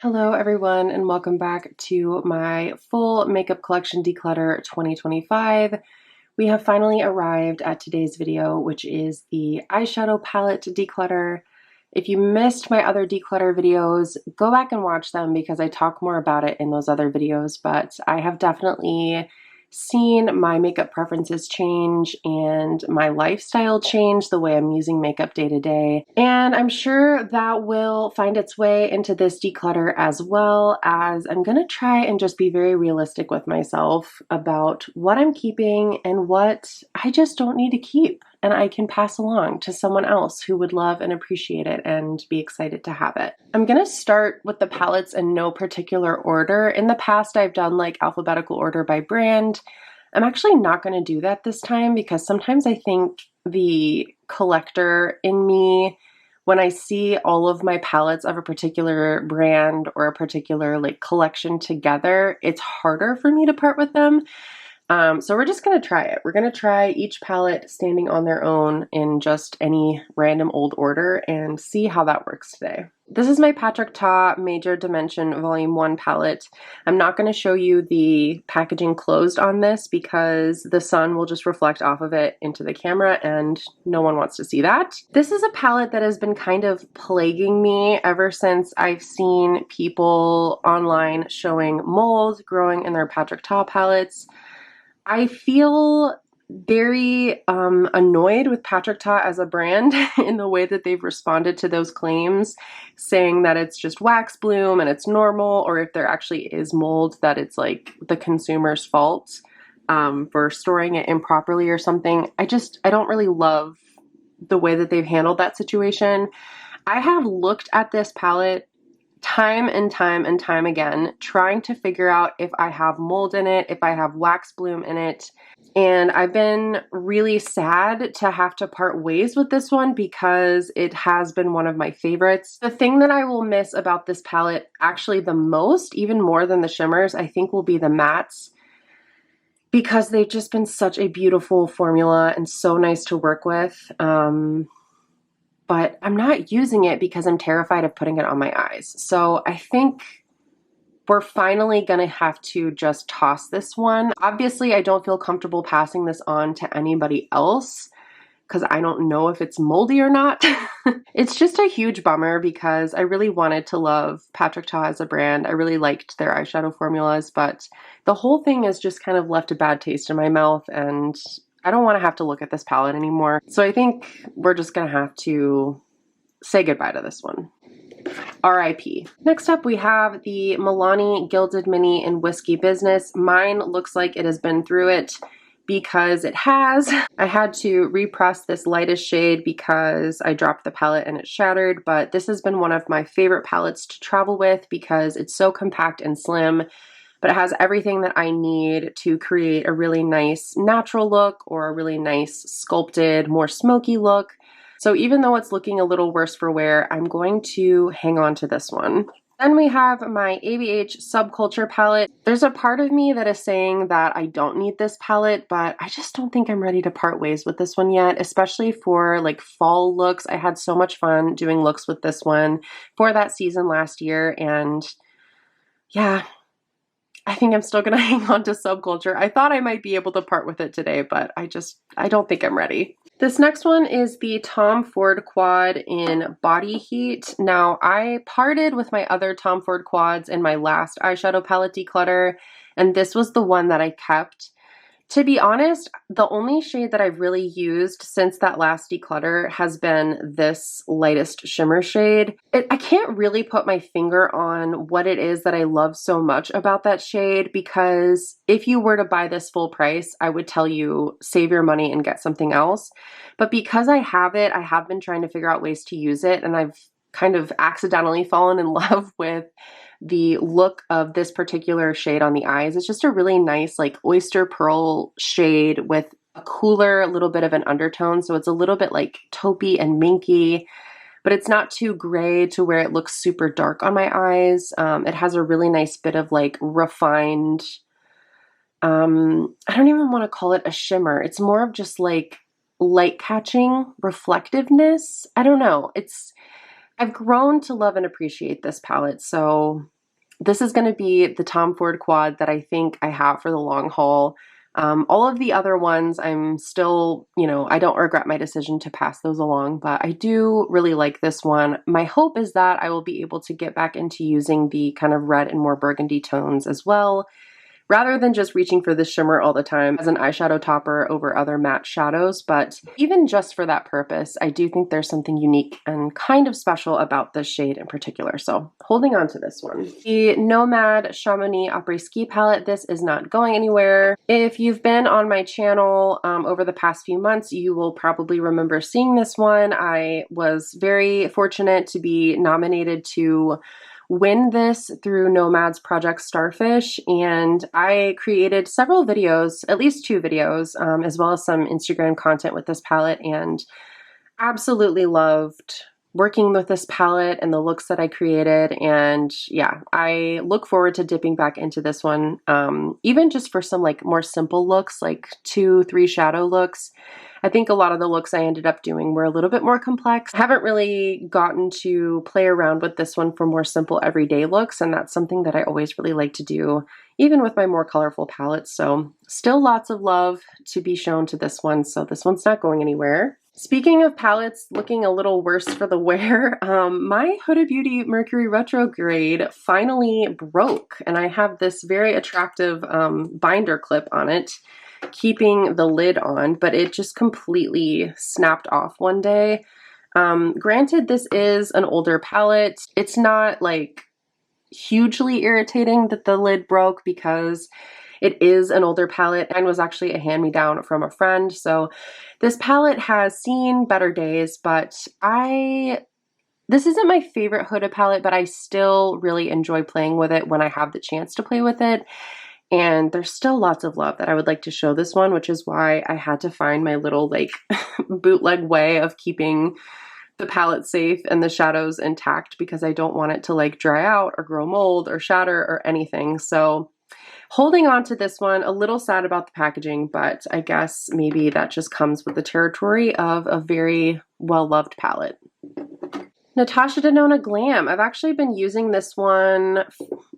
Hello everyone and welcome back to my full makeup collection declutter 2025. We have finally arrived at today's video, which is the eyeshadow palette declutter. If you missed my other declutter videos, go back and watch them because I talk more about it in those other videos, but I have definitely seen my makeup preferences change and my lifestyle change, the way I'm using makeup day to day. And I'm sure that will find its way into this declutter as well, as I'm gonna try and just be very realistic with myself about what I'm keeping and what I just don't need to keep and I can pass along to someone else who would love and appreciate it and be excited to have it. I'm gonna start with the palettes in no particular order. In the past, I've done like alphabetical order by brand. I'm actually not gonna do that this time because sometimes I think the collector in me, when I see all of my palettes of a particular brand or a particular like collection together, it's harder for me to part with them. So we're just going to try it. We're going to try each palette standing on their own in just any random old order and see how that works today. This is my Patrick Ta Major Dimension Volume 1 palette. I'm not going to show you the packaging closed on this because the sun will just reflect off of it into the camera and no one wants to see that. This is a palette that has been kind of plaguing me ever since I've seen people online showing mold growing in their Patrick Ta palettes. I feel very annoyed with Patrick Ta as a brand in the way that they've responded to those claims, saying that it's just wax bloom and it's normal, or if there actually is mold, that it's like the consumer's fault for storing it improperly or something. I don't really love the way that they've handled that situation. I have looked at this palette time and time again, trying to figure out if I have mold in it, if I have wax bloom in it. And I've been really sad to have to part ways with this one because it has been one of my favorites. The thing that I will miss about this palette actually the most, even more than the shimmers, I think will be the mattes, because they've just been such a beautiful formula and so nice to work with. But I'm not using it because I'm terrified of putting it on my eyes. So I think we're finally gonna have to just toss this one. Obviously, I don't feel comfortable passing this on to anybody else because I don't know if it's moldy or not. It's just a huge bummer because I really wanted to love Patrick Ta as a brand. I really liked their eyeshadow formulas, but the whole thing has just kind of left a bad taste in my mouth and I don't want to have to look at this palette anymore. So I think we're just going to have to say goodbye to this one. RIP. Next up, we have the Milani Gilded Mini in Whiskey Business. Mine looks like it has been through it because it has. I had to repress this lightest shade because I dropped the palette and it shattered, but this has been one of my favorite palettes to travel with because it's so compact and slim, but it has everything that I need to create a really nice natural look or a really nice sculpted, more smoky look. So even though it's looking a little worse for wear, I'm going to hang on to this one. Then we have my ABH Subculture palette. There's a part of me that is saying that I don't need this palette, but I just don't think I'm ready to part ways with this one yet, especially for like fall looks. I had so much fun doing looks with this one for that season last year, and yeah, I think I'm still gonna hang on to Subculture. I thought I might be able to part with it today, but I don't think I'm ready. This next one is the Tom Ford Quad in Body Heat. Now, I parted with my other Tom Ford Quads in my last eyeshadow palette declutter, and this was the one that I kept. To be honest, the only shade that I've really used since that last declutter has been this lightest shimmer shade. I can't really put my finger on what it is that I love so much about that shade, because if you were to buy this full price, I would tell you save your money and get something else. But because I have it, I have been trying to figure out ways to use it, and I've kind of accidentally fallen in love with the look of this particular shade on the eyes. It's just a really nice like oyster pearl shade with a cooler little bit of an undertone. So it's a little bit like taupey and minky, but it's not too gray to where it looks super dark on my eyes. It has a really nice bit of like refined, I don't even want to call it a shimmer. It's more of just like light catching reflectiveness. I don't know. I've grown to love and appreciate this palette, so this is going to be the Tom Ford quad that I think I have for the long haul. All of the other ones, I'm still, you know, I don't regret my decision to pass those along, but I do really like this one. My hope is that I will be able to get back into using the kind of red and more burgundy tones as well, rather than just reaching for the shimmer all the time as an eyeshadow topper over other matte shadows. But even just for that purpose, I do think there's something unique and kind of special about this shade in particular. So holding on to this one. The Nomad Chamonix Après Ski palette, this is not going anywhere. If you've been on my channel over the past few months, you will probably remember seeing this one. I was very fortunate to be nominated to win this through Nomad's Project Starfish, and I created several videos, at least 2 videos, as well as some Instagram content with this palette, and absolutely loved working with this palette and the looks that I created. And yeah, I look forward to dipping back into this one, even just for some like more simple looks, like 2-3 shadow looks. I think a lot of the looks I ended up doing were a little bit more complex. I haven't really gotten to play around with this one for more simple everyday looks, and that's something that I always really like to do, even with my more colorful palettes. So still lots of love to be shown to this one, so this one's not going anywhere. Speaking of palettes looking a little worse for the wear, my Huda Beauty Mercury Retrograde finally broke, and I have this very attractive binder clip on it, keeping the lid on, but it just completely snapped off one day. Granted, this is an older palette. It's not like hugely irritating that the lid broke because it is an older palette and was actually a hand-me-down from a friend. So this palette has seen better days, but this isn't my favorite Huda palette, but I still really enjoy playing with it when I have the chance to play with it. And there's still lots of love that I would like to show this one, which is why I had to find my little like bootleg way of keeping the palette safe and the shadows intact, because I don't want it to like dry out or grow mold or shatter or anything. So holding on to this one, a little sad about the packaging, but I guess maybe that just comes with the territory of a very well-loved palette. Natasha Denona Glam. I've actually been using this one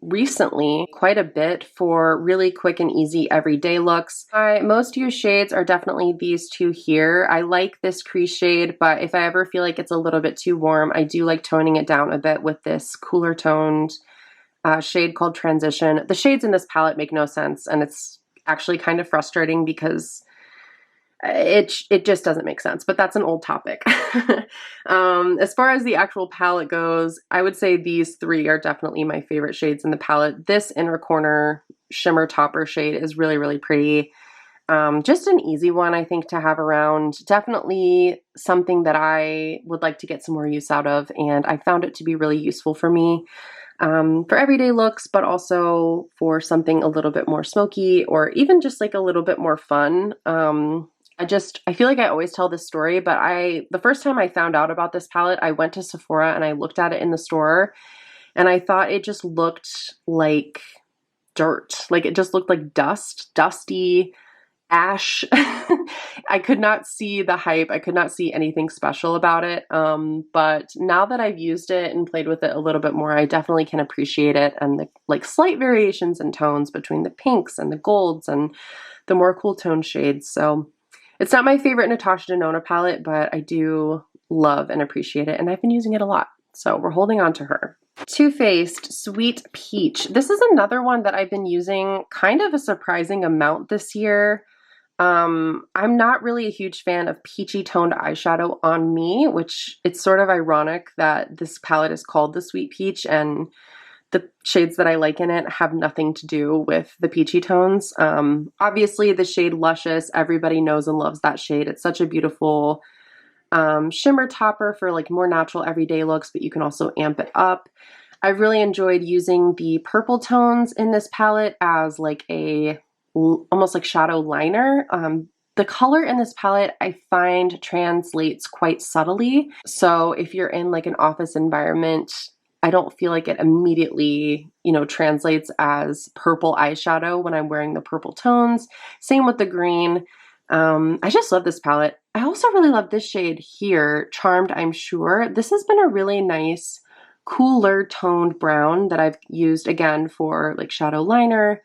recently quite a bit for really quick and easy everyday looks. My most used shades are definitely these 2 here. I like this crease shade, but if I ever feel like it's a little bit too warm, I do like toning it down a bit with this cooler toned shade called Transition. The shades in this palette make no sense, and it's actually kind of frustrating because it just doesn't make sense, but that's an old topic. As far as the actual palette goes, I would say these 3 are definitely my favorite shades in the palette. This inner corner shimmer topper shade is really, really pretty. Just an easy one, I think, to have around. Definitely something that I would like to get some more use out of, and I found it to be really useful for me. For everyday looks, but also for something a little bit more smoky or even just like a little bit more fun. I feel like I always tell this story, but the first time I found out about this palette, I went to Sephora and I looked at it in the store, and I thought it just looked like dirt. Like it just looked like dusty ash. I could not see the hype. I could not see anything special about it. But now that I've used it and played with it a little bit more, I definitely can appreciate it, and the like slight variations in tones between the pinks and the golds and the more cool tone shades. So it's not my favorite Natasha Denona palette, but I do love and appreciate it, and I've been using it a lot. So we're holding on to her. Too Faced Sweet Peach. This is another one that I've been using kind of a surprising amount this year. I'm not really a huge fan of peachy toned eyeshadow on me, which it's sort of ironic that this palette is called the Sweet Peach and the shades that I like in it have nothing to do with the peachy tones. Obviously the shade Luscious, everybody knows and loves that shade. It's such a beautiful shimmer topper for like more natural everyday looks, but you can also amp it up. I really enjoyed using the purple tones in this palette as like a almost like shadow liner. The color in this palette I find translates quite subtly. So if you're in like an office environment, I don't feel like it immediately, you know, translates as purple eyeshadow when I'm wearing the purple tones. Same with the green. I just love this palette. I also really love this shade here, Charmed, I'm Sure. This has been a really nice, cooler toned brown that I've used again for like shadow liner,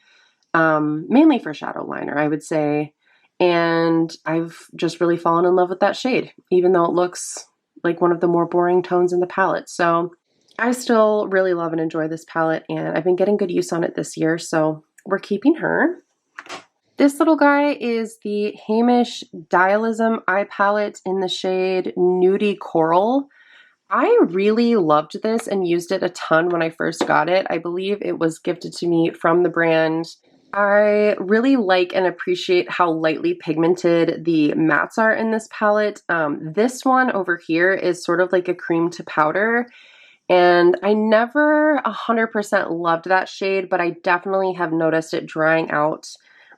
mainly for shadow liner, I would say. And I've just really fallen in love with that shade, even though it looks like one of the more boring tones in the palette. So I still really love and enjoy this palette, and I've been getting good use on it this year, so we're keeping her. This little guy is the Hameish Dialism Eye Palette in the shade Nudie Coral. I really loved this and used it a ton when I first got it. I believe it was gifted to me from the brand. I really like and appreciate how lightly pigmented the mattes are in this palette. This one over here is sort of like a cream to powder, and I never 100% loved that shade, but I definitely have noticed it drying out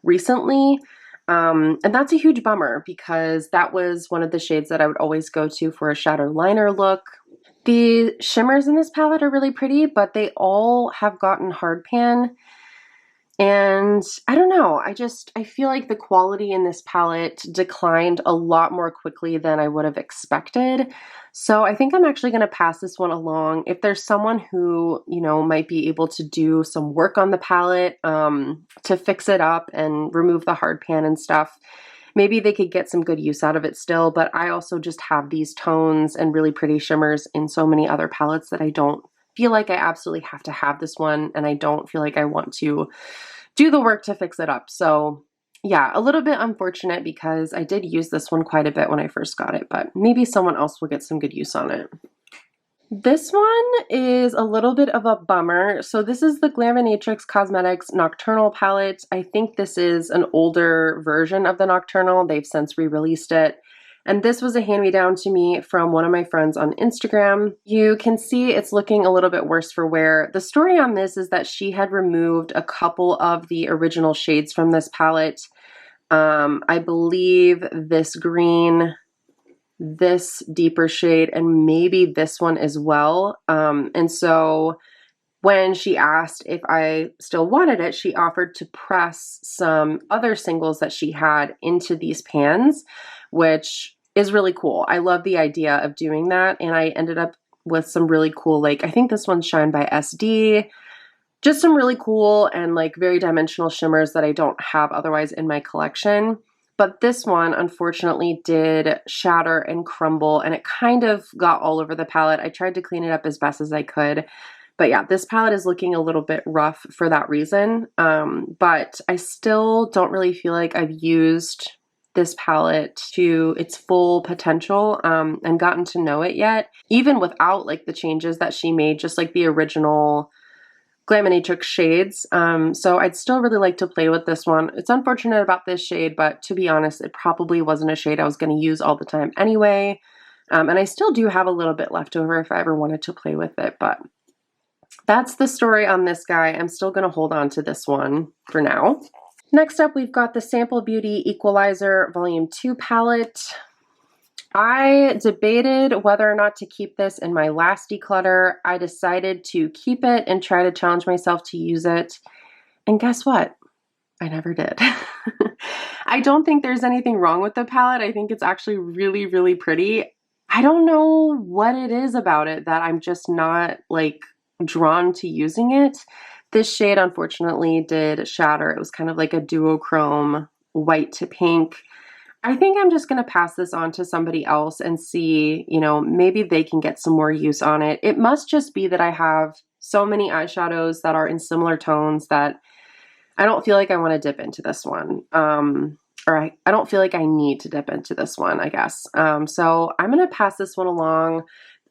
recently. And that's a huge bummer because that was one of the shades that I would always go to for a shadow liner look. The shimmers in this palette are really pretty, but they all have gotten hard pan. And I don't know, I feel like the quality in this palette declined a lot more quickly than I would have expected. So I think I'm actually going to pass this one along. If there's someone who, you know, might be able to do some work on the palette to fix it up and remove the hard pan and stuff, maybe they could get some good use out of it still. But I also just have these tones and really pretty shimmers in so many other palettes that I don't feel like I absolutely have to have this one, and I don't feel like I want to do the work to fix it up. So yeah, a little bit unfortunate because I did use this one quite a bit when I first got it, but maybe someone else will get some good use on it. This one is a little bit of a bummer. So this is the Glaminatrix Cosmetics Nocturnal palette. I think this is an older version of the Nocturnal. They've since re-released it. And this was a hand-me-down to me from one of my friends on Instagram. You can see it's looking a little bit worse for wear. The story on this is that she had removed a couple of the original shades from this palette. I believe this green, this deeper shade, and maybe this one as well. And so when she asked if I still wanted it, she offered to press some other singles that she had into these pans, which is really cool. I love the idea of doing that, and I ended up with some really cool, like, I think this one's Shine by SD, just some really cool and like very dimensional shimmers that I don't have otherwise in my collection. But this one unfortunately did shatter and crumble, and it kind of got all over the palette. I tried to clean it up as best as I could. But yeah, this palette is looking a little bit rough for that reason. But I still don't really feel like I've used this palette to its full potential and gotten to know it yet, even without like the changes that she made, just like the original Glaminatrix shades. So I'd still really like to play with this one. It's unfortunate about this shade, but to be honest, it probably wasn't a shade I was going to use all the time anyway. And I still do have a little bit left over if I ever wanted to play with it, but that's the story on this guy. I'm still going to hold on to this one for now. Next up, we've got the Sample Beauty Equalizer Volume 2 palette. I debated whether or not to keep this in my last declutter. I decided to keep it and try to challenge myself to use it. And guess what? I never did. I don't think there's anything wrong with the palette. I think it's actually really, really pretty. I don't know what it is about it that I'm just not like drawn to using it. This shade unfortunately did shatter. It was kind of like a duochrome white to pink. I think I'm just going to pass this on to somebody else and see, you know, maybe they can get some more use on it. It must just be that I have so many eyeshadows that are in similar tones that I don't feel like I want to dip into this one. Or I don't feel like I need to dip into this one, I guess. So I'm going to pass this one along.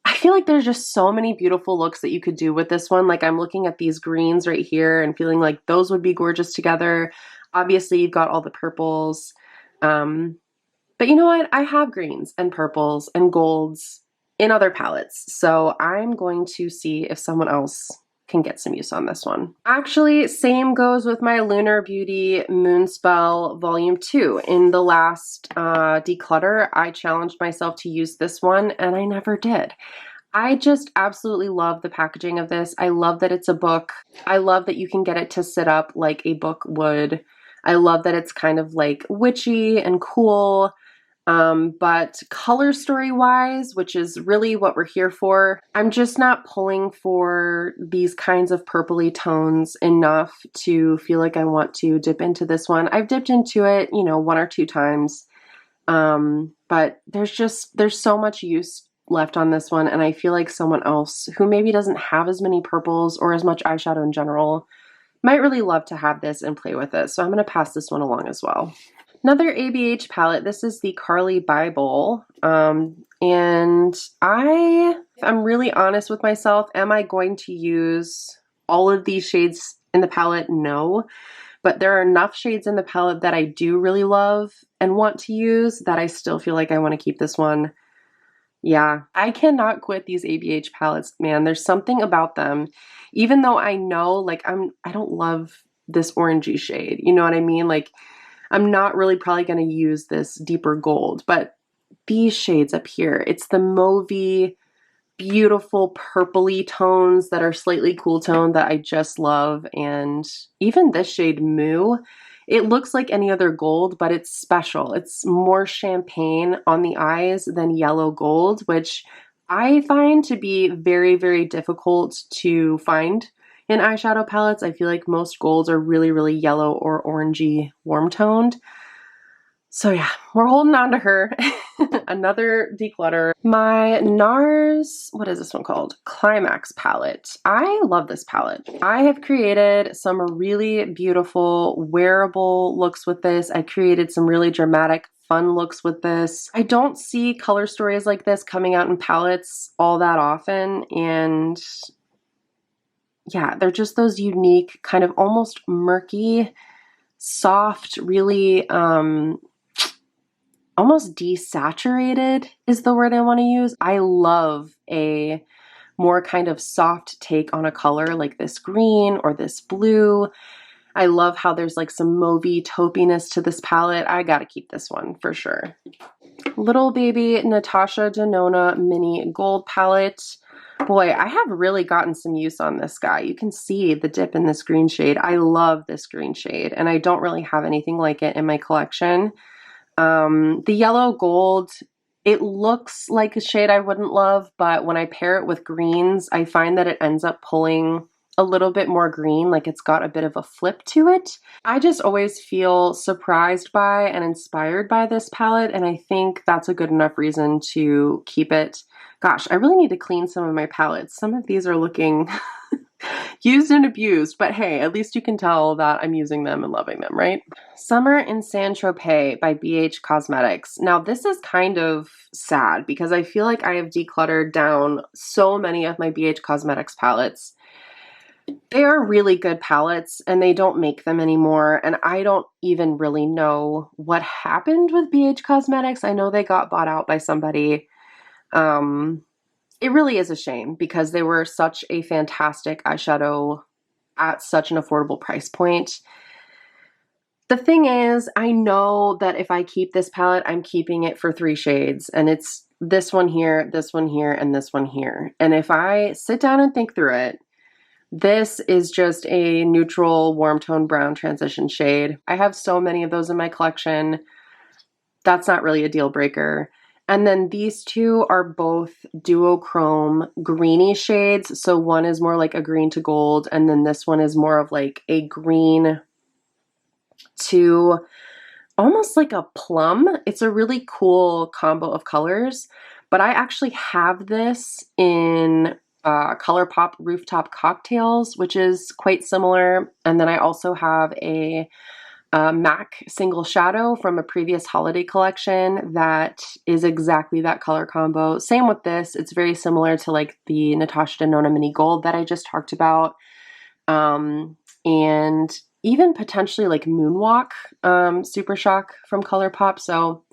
I feel like there's just so many beautiful looks that you could do with this one. Like I'm looking at these greens right here and feeling like those would be gorgeous together. Obviously, you've got all the purples. But you know what? I have greens and purples and golds in other palettes. So I'm going to see if someone else can get some use on this one. Actually, same goes with my Lunar Beauty Moonspell Volume 2. In the last declutter, I challenged myself to use this one and I never did. I just absolutely love the packaging of this. I love that it's a book. I love that you can get it to sit up like a book would I love that it's kind of like witchy and cool. But color story wise, which is really what we're here for, I'm just not pulling for these kinds of purpley tones enough to feel like I want to dip into this one. I've dipped into it, you know, 1 or 2 times. But there's so much use left on this one, and I feel like someone else who maybe doesn't have as many purples or as much eyeshadow in general might really love to have this and play with it. So I'm going to pass this one along as well. Another ABH palette. This is the Carly Bible. And I'm really honest with myself. Am I going to use all of these shades in the palette? No. But there are enough shades in the palette that I do really love and want to use that I still feel like I want to keep this one. Yeah, I cannot quit these ABH palettes, man. There's something about them. Even though I know, like, I don't love this orangey shade. You know what I mean? Like, I'm not really probably going to use this deeper gold, but these shades up here, it's the mauvey, beautiful purpley tones that are slightly cool toned that I just love. And even this shade Moo, it looks like any other gold, but it's special. It's more champagne on the eyes than yellow gold, which I find to be very, very difficult to find in eyeshadow palettes. I feel like most golds are really, really yellow or orangey warm toned. So yeah, we're holding on to her. Another declutter. My Nars, what is this one called? Climax palette. I love this palette. I have created some really beautiful wearable looks with this. I created some really dramatic fun looks with this. I don't see color stories like this coming out in palettes all that often, and yeah, they're just those unique, kind of almost murky, soft, really almost desaturated is the word I want to use. I love a more kind of soft take on a color like this green or this blue. I love how there's like some mauvey taupiness to this palette. I gotta keep this one for sure. Little Baby Natasha Denona Mini Gold Palette. Boy, I have really gotten some use on this guy. You can see the dip in this green shade. I love this green shade, and I don't really have anything like it in my collection. The yellow gold, it looks like a shade I wouldn't love, but when I pair it with greens, I find that it ends up pulling a little bit more green, like it's got a bit of a flip to it. I just always feel surprised by and inspired by this palette, and I think that's a good enough reason to keep it. Gosh, I really need to clean some of my palettes. Some of these are looking used and abused, but hey, at least you can tell that I'm using them and loving them, right? Summer in Saint-Tropez by BH Cosmetics. Now, this is kind of sad because I feel like I have decluttered down so many of my BH Cosmetics palettes. They are really good palettes and they don't make them anymore, and I don't even really know what happened with BH Cosmetics. I know they got bought out by somebody. It really is a shame because they were such a fantastic eyeshadow at such an affordable price point. The thing is, I know that if I keep this palette, I'm keeping it for 3 shades, and it's this one here, and this one here. And if I sit down and think through it, this is just a neutral warm tone brown transition shade. I have so many of those in my collection. That's not really a deal breaker. And then these two are both duochrome greeny shades. So one is more like a green to gold, and then this one is more of like a green to almost like a plum. It's a really cool combo of colors, but I actually have this in ColourPop Rooftop Cocktails, which is quite similar. And then I also have a MAC single shadow from a previous holiday collection that is exactly that color combo. Same with this. It's very similar to like the Natasha Denona Mini Gold that I just talked about. And even potentially like Moonwalk Super Shock from ColourPop. So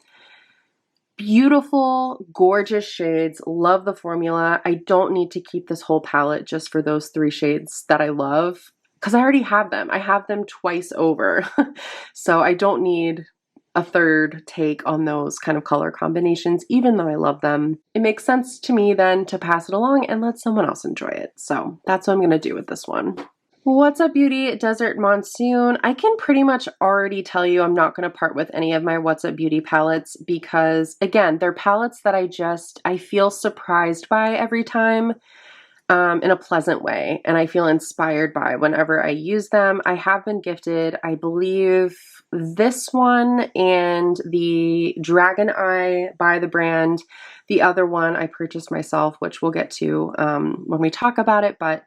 beautiful, gorgeous shades. Love the formula. I don't need to keep this whole palette just for those 3 shades that I love, because I already have them. I have them twice over. So I don't need a 3rd take on those kind of color combinations, even though I love them. It makes sense to me then to pass it along and let someone else enjoy it. So that's what I'm going to do with this one. What's Up Beauty Desert Monsoon. I can pretty much already tell you I'm not going to part with any of my What's Up Beauty palettes because, again, they're palettes that I feel surprised by every time in a pleasant way, and I feel inspired by whenever I use them. I have been gifted, I believe, this one and the Dragon Eye by the brand. The other one I purchased myself, which we'll get to when we talk about it, but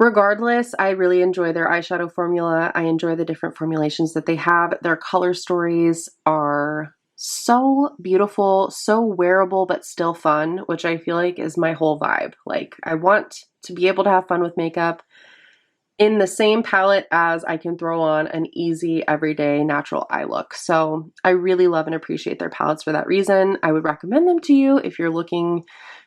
regardless, I really enjoy their eyeshadow formula. I enjoy the different formulations that they have. Their color stories are so beautiful, so wearable, but still fun, which I feel like is my whole vibe. Like, I want to be able to have fun with makeup in the same palette as I can throw on an easy, everyday, natural eye look. So I really love and appreciate their palettes for that reason. I would recommend them to you if you're looking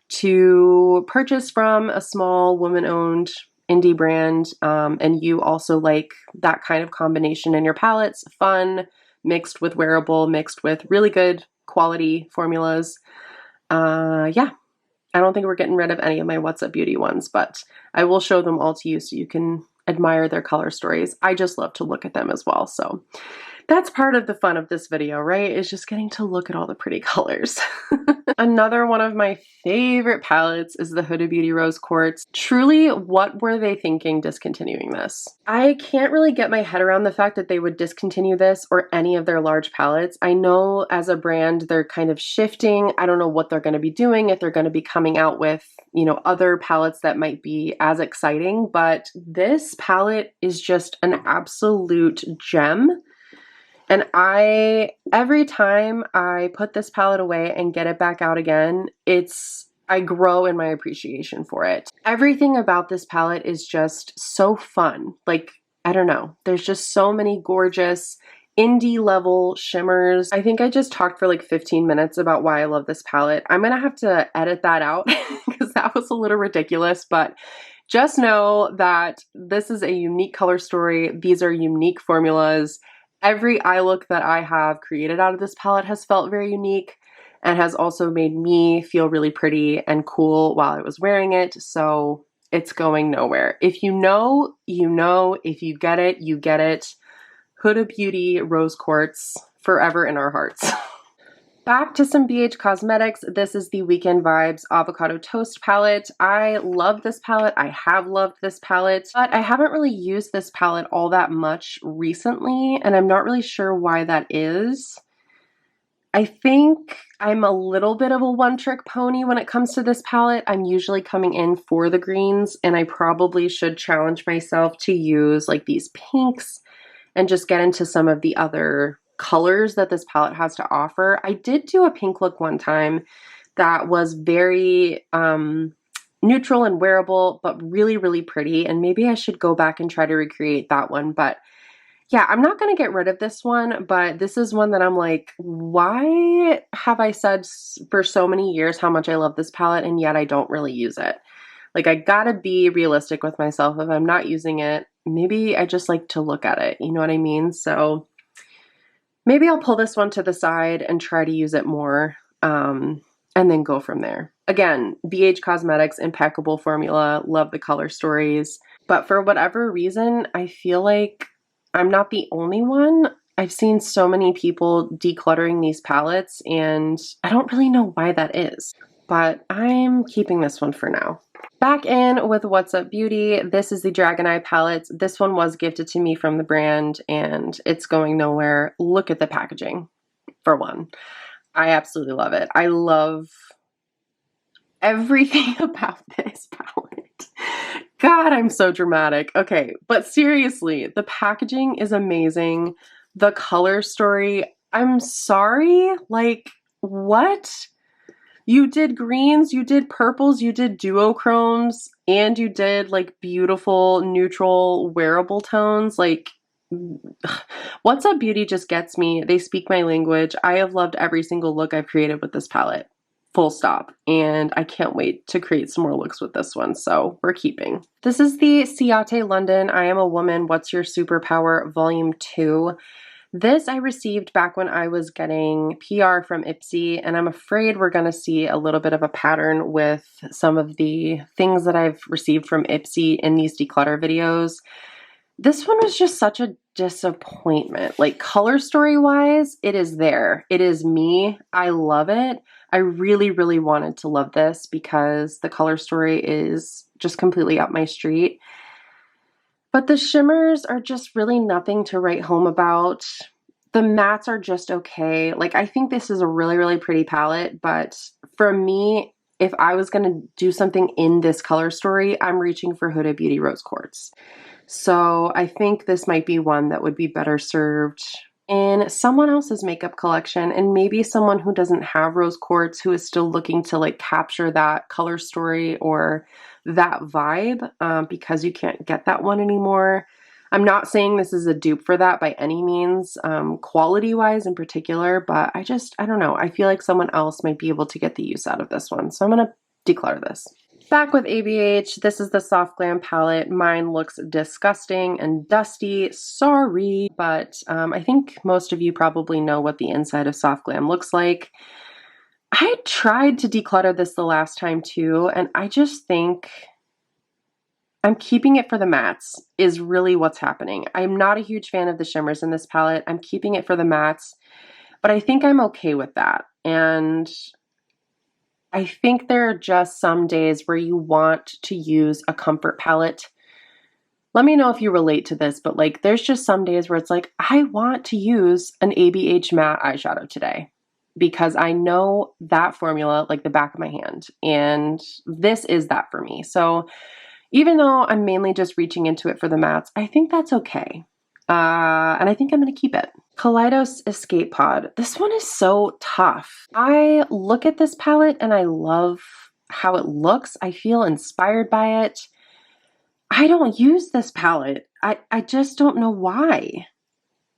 to purchase from a small woman-owned indie brand, and you also like that kind of combination in your palettes, fun, mixed with wearable, mixed with really good quality formulas. Yeah, I don't think we're getting rid of any of my What's Up Beauty ones, but I will show them all to you so you can admire their color stories. I just love to look at them as well. So that's part of the fun of this video, right? Is just getting to look at all the pretty colors. Another one of my favorite palettes is the Huda Beauty Rose Quartz. Truly, what were they thinking discontinuing this? I can't really get my head around the fact that they would discontinue this or any of their large palettes. I know as a brand, they're kind of shifting. I don't know what they're going to be doing, if they're going to be coming out with, you know, other palettes that might be as exciting, but this palette is just an absolute gem. And every time I put this palette away and get it back out again, I grow in my appreciation for it. Everything about this palette is just so fun. Like, I don't know, there's just so many gorgeous indie level shimmers. I think I just talked for like 15 minutes about why I love this palette. I'm gonna have to edit that out because that was a little ridiculous, but just know that this is a unique color story. These are unique formulas. Every eye look that I have created out of this palette has felt very unique and has also made me feel really pretty and cool while I was wearing it. So it's going nowhere. If you know, you know. If you get it, you get it. Huda Beauty Rose Quartz, forever in our hearts. Back to some BH Cosmetics. This is the Weekend Vibes Avocado Toast palette. I love this palette. I have loved this palette, but I haven't really used this palette all that much recently, and I'm not really sure why that is. I think I'm a little bit of a one-trick pony when it comes to this palette. I'm usually coming in for the greens, and I probably should challenge myself to use like these pinks and just get into some of the other colors that this palette has to offer. I did do a pink look one time that was very neutral and wearable, but really, really pretty. And maybe I should go back and try to recreate that one. But yeah, I'm not going to get rid of this one, but this is one that I'm like, why have I said for so many years how much I love this palette and yet I don't really use it? Like, I gotta be realistic with myself. If I'm not using it, maybe I just like to look at it. You know what I mean? So maybe I'll pull this one to the side and try to use it more, and then go from there. Again, BH Cosmetics, impeccable formula, love the color stories. But for whatever reason, I feel like I'm not the only one. I've seen so many people decluttering these palettes, and I don't really know why that is. But I'm keeping this one for now. Back in with What's Up Beauty. This is the Dragon Eye palette. This one was gifted to me from the brand and it's going nowhere. Look at the packaging, for one. I absolutely love it. I love everything about this palette. God, I'm so dramatic. Okay, but seriously, the packaging is amazing. The color story, I'm sorry, like, what? You did greens, you did purples, you did duochromes, and you did like beautiful neutral wearable tones. Like, What's Up Beauty just gets me. They speak my language. I have loved every single look I've created with this palette. Full stop. And I can't wait to create some more looks with this one, so we're keeping. This is the Ciaté London I Am a Woman, What's Your Superpower Volume 2. This I received back when I was getting PR from Ipsy, and I'm afraid we're going to see a little bit of a pattern with some of the things that I've received from Ipsy in these declutter videos. This one was just such a disappointment. Like, color story wise, it is there. It is me. I love it. I really, really wanted to love this because the color story is just completely up my street. But the shimmers are just really nothing to write home about. The mattes are just okay. Like, I think this is a really, really pretty palette, but for me, if I was going to do something in this color story, I'm reaching for Huda Beauty Rose Quartz. So I think this might be one that would be better served in someone else's makeup collection, and maybe someone who doesn't have rose quartz, who is still looking to like capture that color story or that vibe, because you can't get that one anymore. I'm not saying this is a dupe for that by any means, quality wise in particular, but I don't know. I feel like someone else might be able to get the use out of this one. So I'm going to declutter this. Back with ABH, this is the Soft Glam palette. Mine looks disgusting and dusty. Sorry, but I think most of you probably know what the inside of Soft Glam looks like. I tried to declutter this the last time too, and I just think I'm keeping it for the mattes is really what's happening. I'm not a huge fan of the shimmers in this palette. I'm keeping it for the mattes, but I think I'm okay with that. And I think there are just some days where you want to use a comfort palette. Let me know if you relate to this, but like there's just some days where it's like, I want to use an ABH matte eyeshadow today because I know that formula like the back of my hand, and this is that for me. So even though I'm mainly just reaching into it for the mattes, I think that's okay. And I think I'm going to keep it. Kaleidos Escape Pod. This one is so tough. I look at this palette and I love how it looks. I feel inspired by it. I don't use this palette. I just don't know why.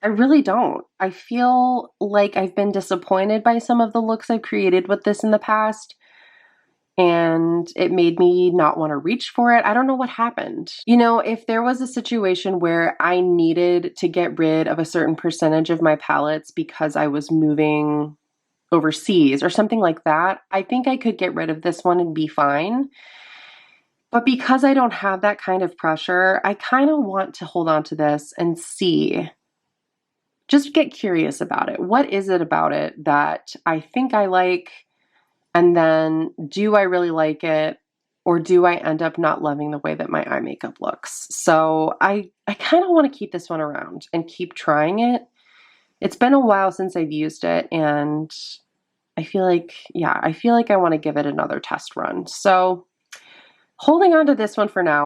I really don't. I feel like I've been disappointed by some of the looks I've created with this in the past, and it made me not want to reach for it. I don't know what happened. You know, if there was a situation where I needed to get rid of a certain percentage of my palettes because I was moving overseas or something like that, I think I could get rid of this one and be fine. But because I don't have that kind of pressure, I kind of want to hold on to this and see. Just get curious about it. What is it about it that I think I like? And then, do I really like it, or do I end up not loving the way that my eye makeup looks? So I kind of want to keep this one around and keep trying it. It's been a while since I've used it, and I feel like, yeah, I want to give it another test run. So holding on to this one for now.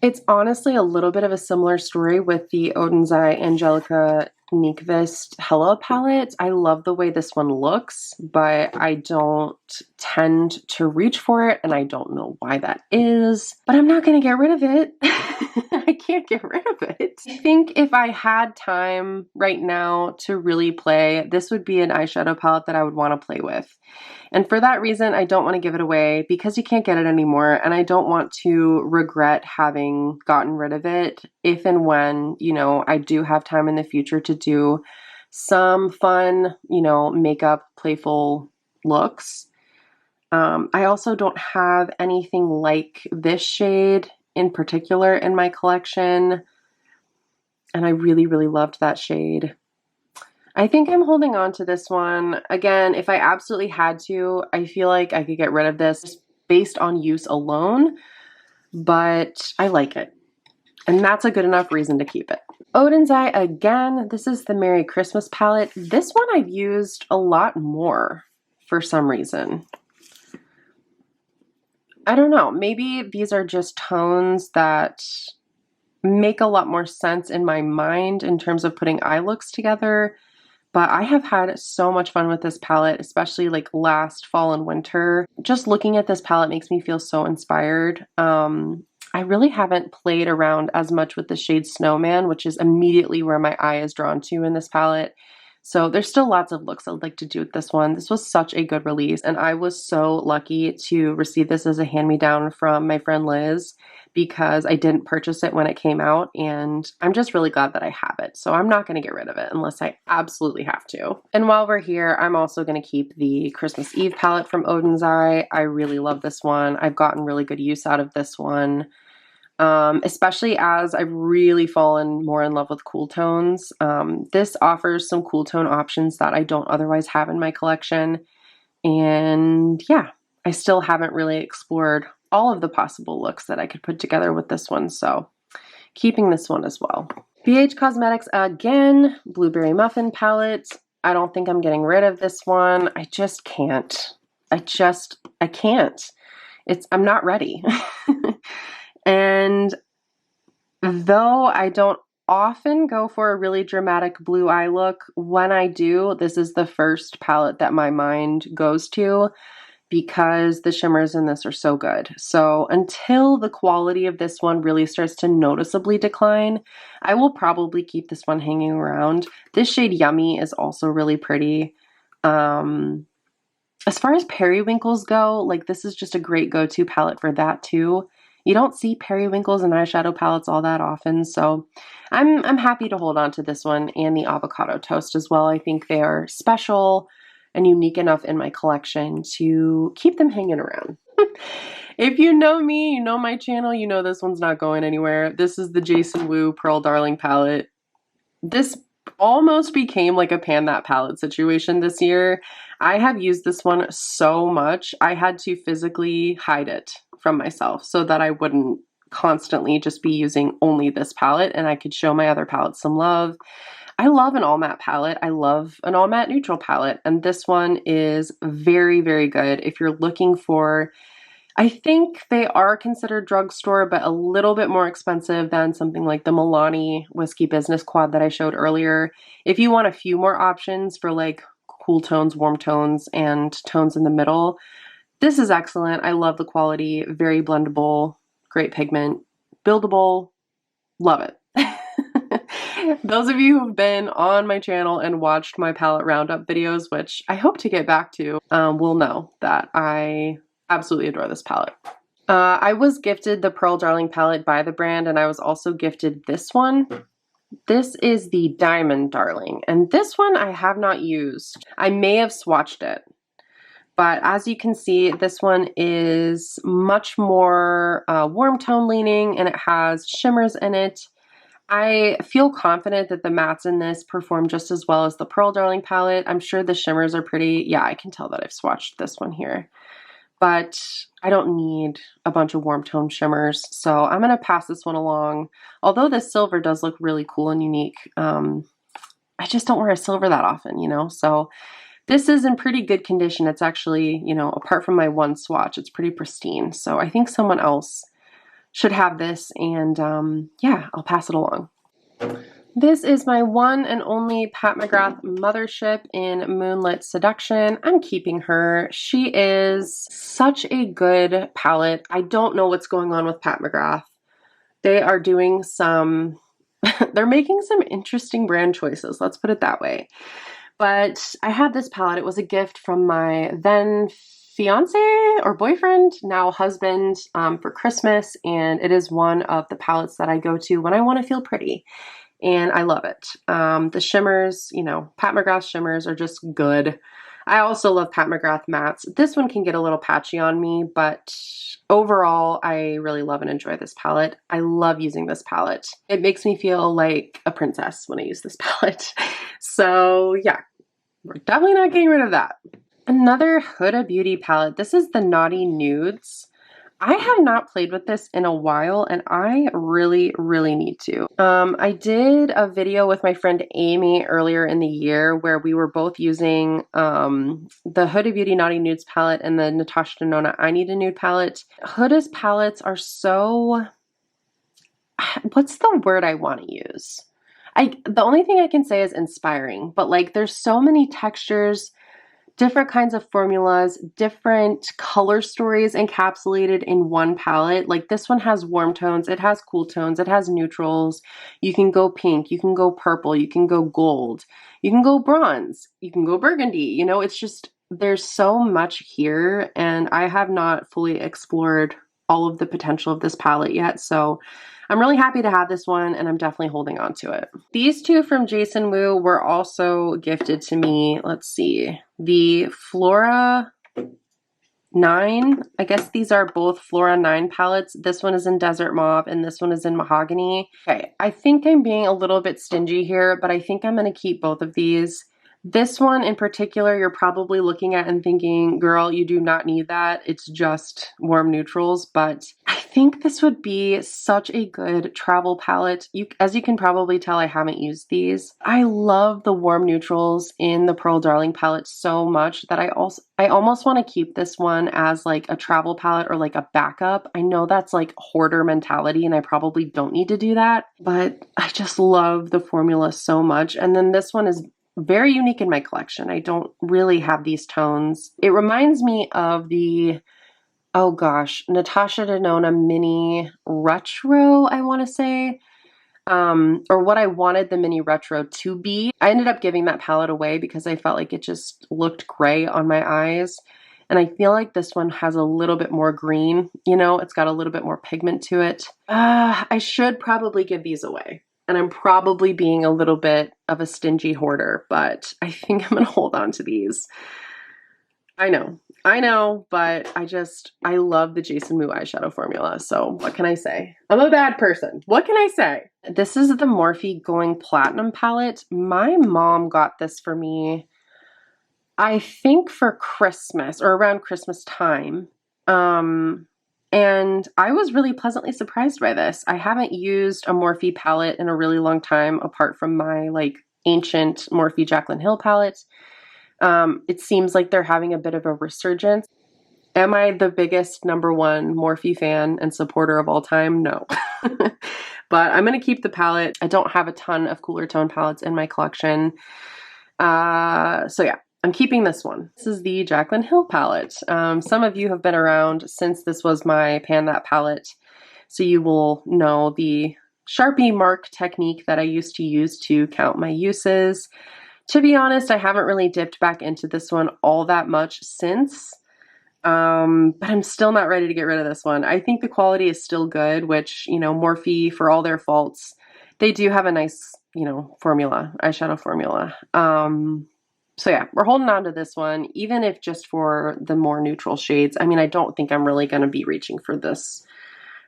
It's honestly a little bit of a similar story with the Odin's Eye Angelica Nyqvist Hella palette. I love the way this one looks, but I don't tend to reach for it, and I don't know why that is, but I'm not going to get rid of it. I can't get rid of it. I think if I had time right now to really play, this would be an eyeshadow palette that I would want to play with. And for that reason, I don't want to give it away because you can't get it anymore. And I don't want to regret having gotten rid of it if and when, you know, I do have time in the future to do some fun, you know, makeup, playful looks. I also don't have anything like this shade in particular in my collection. And I really, really loved that shade. I think I'm holding on to this one. Again, if I absolutely had to, I feel like I could get rid of this based on use alone, but I like it. And that's a good enough reason to keep it. Odin's Eye again. This is the Merry Christmas palette. This one I've used a lot more for some reason. I don't know. Maybe these are just tones that make a lot more sense in my mind in terms of putting eye looks together. But I have had so much fun with this palette, especially like last fall and winter. Just looking at this palette makes me feel so inspired. I really haven't played around as much with the shade Snowman, which is immediately where my eye is drawn to in this palette. So there's still lots of looks I'd like to do with this one. This was such a good release, and I was so lucky to receive this as a hand-me-down from my friend Liz, because I didn't purchase it when it came out, and I'm just really glad that I have it. So I'm not going to get rid of it unless I absolutely have to. And while we're here, I'm also going to keep the Christmas Eve palette from Odin's Eye. I really love this one. I've gotten really good use out of this one. Especially as I've really fallen more in love with cool tones. This offers some cool tone options that I don't otherwise have in my collection. And yeah, I still haven't really explored all of the possible looks that I could put together with this one, so keeping this one as well. BH Cosmetics again, Blueberry Muffin palette. I don't think I'm getting rid of this one. I just can't. I can't. I'm not ready. And though I don't often go for a really dramatic blue eye look, when I do, this is the first palette that my mind goes to because the shimmers in this are so good. So until the quality of this one really starts to noticeably decline, I will probably keep this one hanging around. This shade Yummy is also really pretty. As far as periwinkles go, like this is just a great go-to palette for that too. You don't see periwinkles in eyeshadow palettes all that often, so I'm happy to hold on to this one and the avocado toast as well. I think they are special and unique enough in my collection to keep them hanging around. If you know me, you know my channel, you know this one's not going anywhere. This is the Jason Wu Pearl Darling palette. This almost became like a pan that palette situation this year. I have used this one so much, I had to physically hide it from myself so that I wouldn't constantly just be using only this palette and I could show my other palettes some love. I love an all matte palette. I love an all matte neutral palette, and this one is very, very good if you're looking for, I think they are considered drugstore, but a little bit more expensive than something like the Milani Whiskey Business Quad that I showed earlier. If you want a few more options for like cool tones, warm tones, and tones in the middle, this is excellent. I love the quality, very blendable, great pigment, buildable, love it. Those of you who've been on my channel and watched my palette roundup videos, which I hope to get back to, will know that I absolutely adore this palette. I was gifted the Pearl Darling palette by the brand, and I was also gifted this one. This is the Diamond Darling, and this one I have not used. I may have swatched it, but as you can see, this one is much more warm tone leaning, and it has shimmers in it. I feel confident that the mattes in this perform just as well as the Pearl Darling palette. I'm sure the shimmers are pretty. Yeah, I can tell that I've swatched this one here. But I don't need a bunch of warm tone shimmers, so I'm going to pass this one along. Although this silver does look really cool and unique, I just don't wear a silver that often, you know? So this is in pretty good condition. It's actually, you know, apart from my one swatch, it's pretty pristine. So I think someone else should have this, and yeah, I'll pass it along. This is my one and only Pat McGrath Mothership in Moonlit Seduction. I'm keeping her. She is such a good palette. I don't know what's going on with Pat McGrath. They are doing some, they're making some interesting brand choices, let's put it that way. But I had this palette. It was a gift from my then fiance or boyfriend, now husband, for Christmas, and it is one of the palettes that I go to when I want to feel pretty, and I love it. The shimmers, you know, Pat McGrath shimmers are just good. I also love Pat McGrath mattes. This one can get a little patchy on me, but overall, I really love and enjoy this palette. I love using this palette. It makes me feel like a princess when I use this palette. So yeah, we're definitely not getting rid of that. Another Huda Beauty palette. This is the Naughty Nudes. I have not played with this in a while, and I really, really need to. I did a video with my friend Amy earlier in the year where we were both using the Huda Beauty Naughty Nudes palette and the Natasha Denona I Need a Nude palette. Huda's palettes are so... what's the word I want to use? The only thing I can say is inspiring, but like there's so many textures, different kinds of formulas, different color stories encapsulated in one palette. Like this one has warm tones, it has cool tones, it has neutrals. You can go pink, you can go purple, you can go gold, you can go bronze, you can go burgundy. You know, it's just, there's so much here, and I have not fully explored all of the potential of this palette yet. So I'm really happy to have this one, and I'm definitely holding on to it. These two from Jason Wu were also gifted to me. Let's see. The Flora 9. I guess these are both Flora 9 palettes. This one is in Desert Mauve and this one is in Mahogany. Okay, I think I'm being a little bit stingy here, but I think I'm going to keep both of these. This one in particular, you're probably looking at and thinking, girl, you do not need that. It's just warm neutrals. But I think this would be such a good travel palette. As you can probably tell, I haven't used these. I love the warm neutrals in the Pearl Darling palette so much that I almost want to keep this one as like a travel palette or like a backup. I know that's like hoarder mentality and I probably don't need to do that, but I just love the formula so much. And then this one is very unique in my collection. I don't really have these tones. It reminds me of the, oh gosh, Natasha Denona Mini Retro, I want to say, or what I wanted the Mini Retro to be. I ended up giving that palette away because I felt like it just looked gray on my eyes. And I feel like this one has a little bit more green, you know, it's got a little bit more pigment to it. I should probably give these away. And I'm probably being a little bit of a stingy hoarder, but I think I'm gonna hold on to these. I know, but I love the Jason Wu eyeshadow formula, so what can I say? I'm a bad person. What can I say? This is the Morphe Going Platinum palette. My mom got this for me, I think for Christmas or around Christmas time. And I was really pleasantly surprised by this. I haven't used a Morphe palette in a really long time, apart from my like ancient Morphe Jaclyn Hill palette. It seems like they're having a bit of a resurgence. Am I the biggest #1 Morphe fan and supporter of all time? No. But I'm going to keep the palette. I don't have a ton of cooler tone palettes in my collection. So yeah. I'm keeping this one. This is the Jaclyn Hill palette. Some of you have been around since this was my Pan That palette, so you will know the Sharpie mark technique that I used to use to count my uses. To be honest, I haven't really dipped back into this one all that much since, but I'm still not ready to get rid of this one. I think the quality is still good, which, you know, Morphe, for all their faults, they do have a nice, you know, formula, eyeshadow formula. So yeah, we're holding on to this one, even if just for the more neutral shades. I mean, I don't think I'm really going to be reaching for this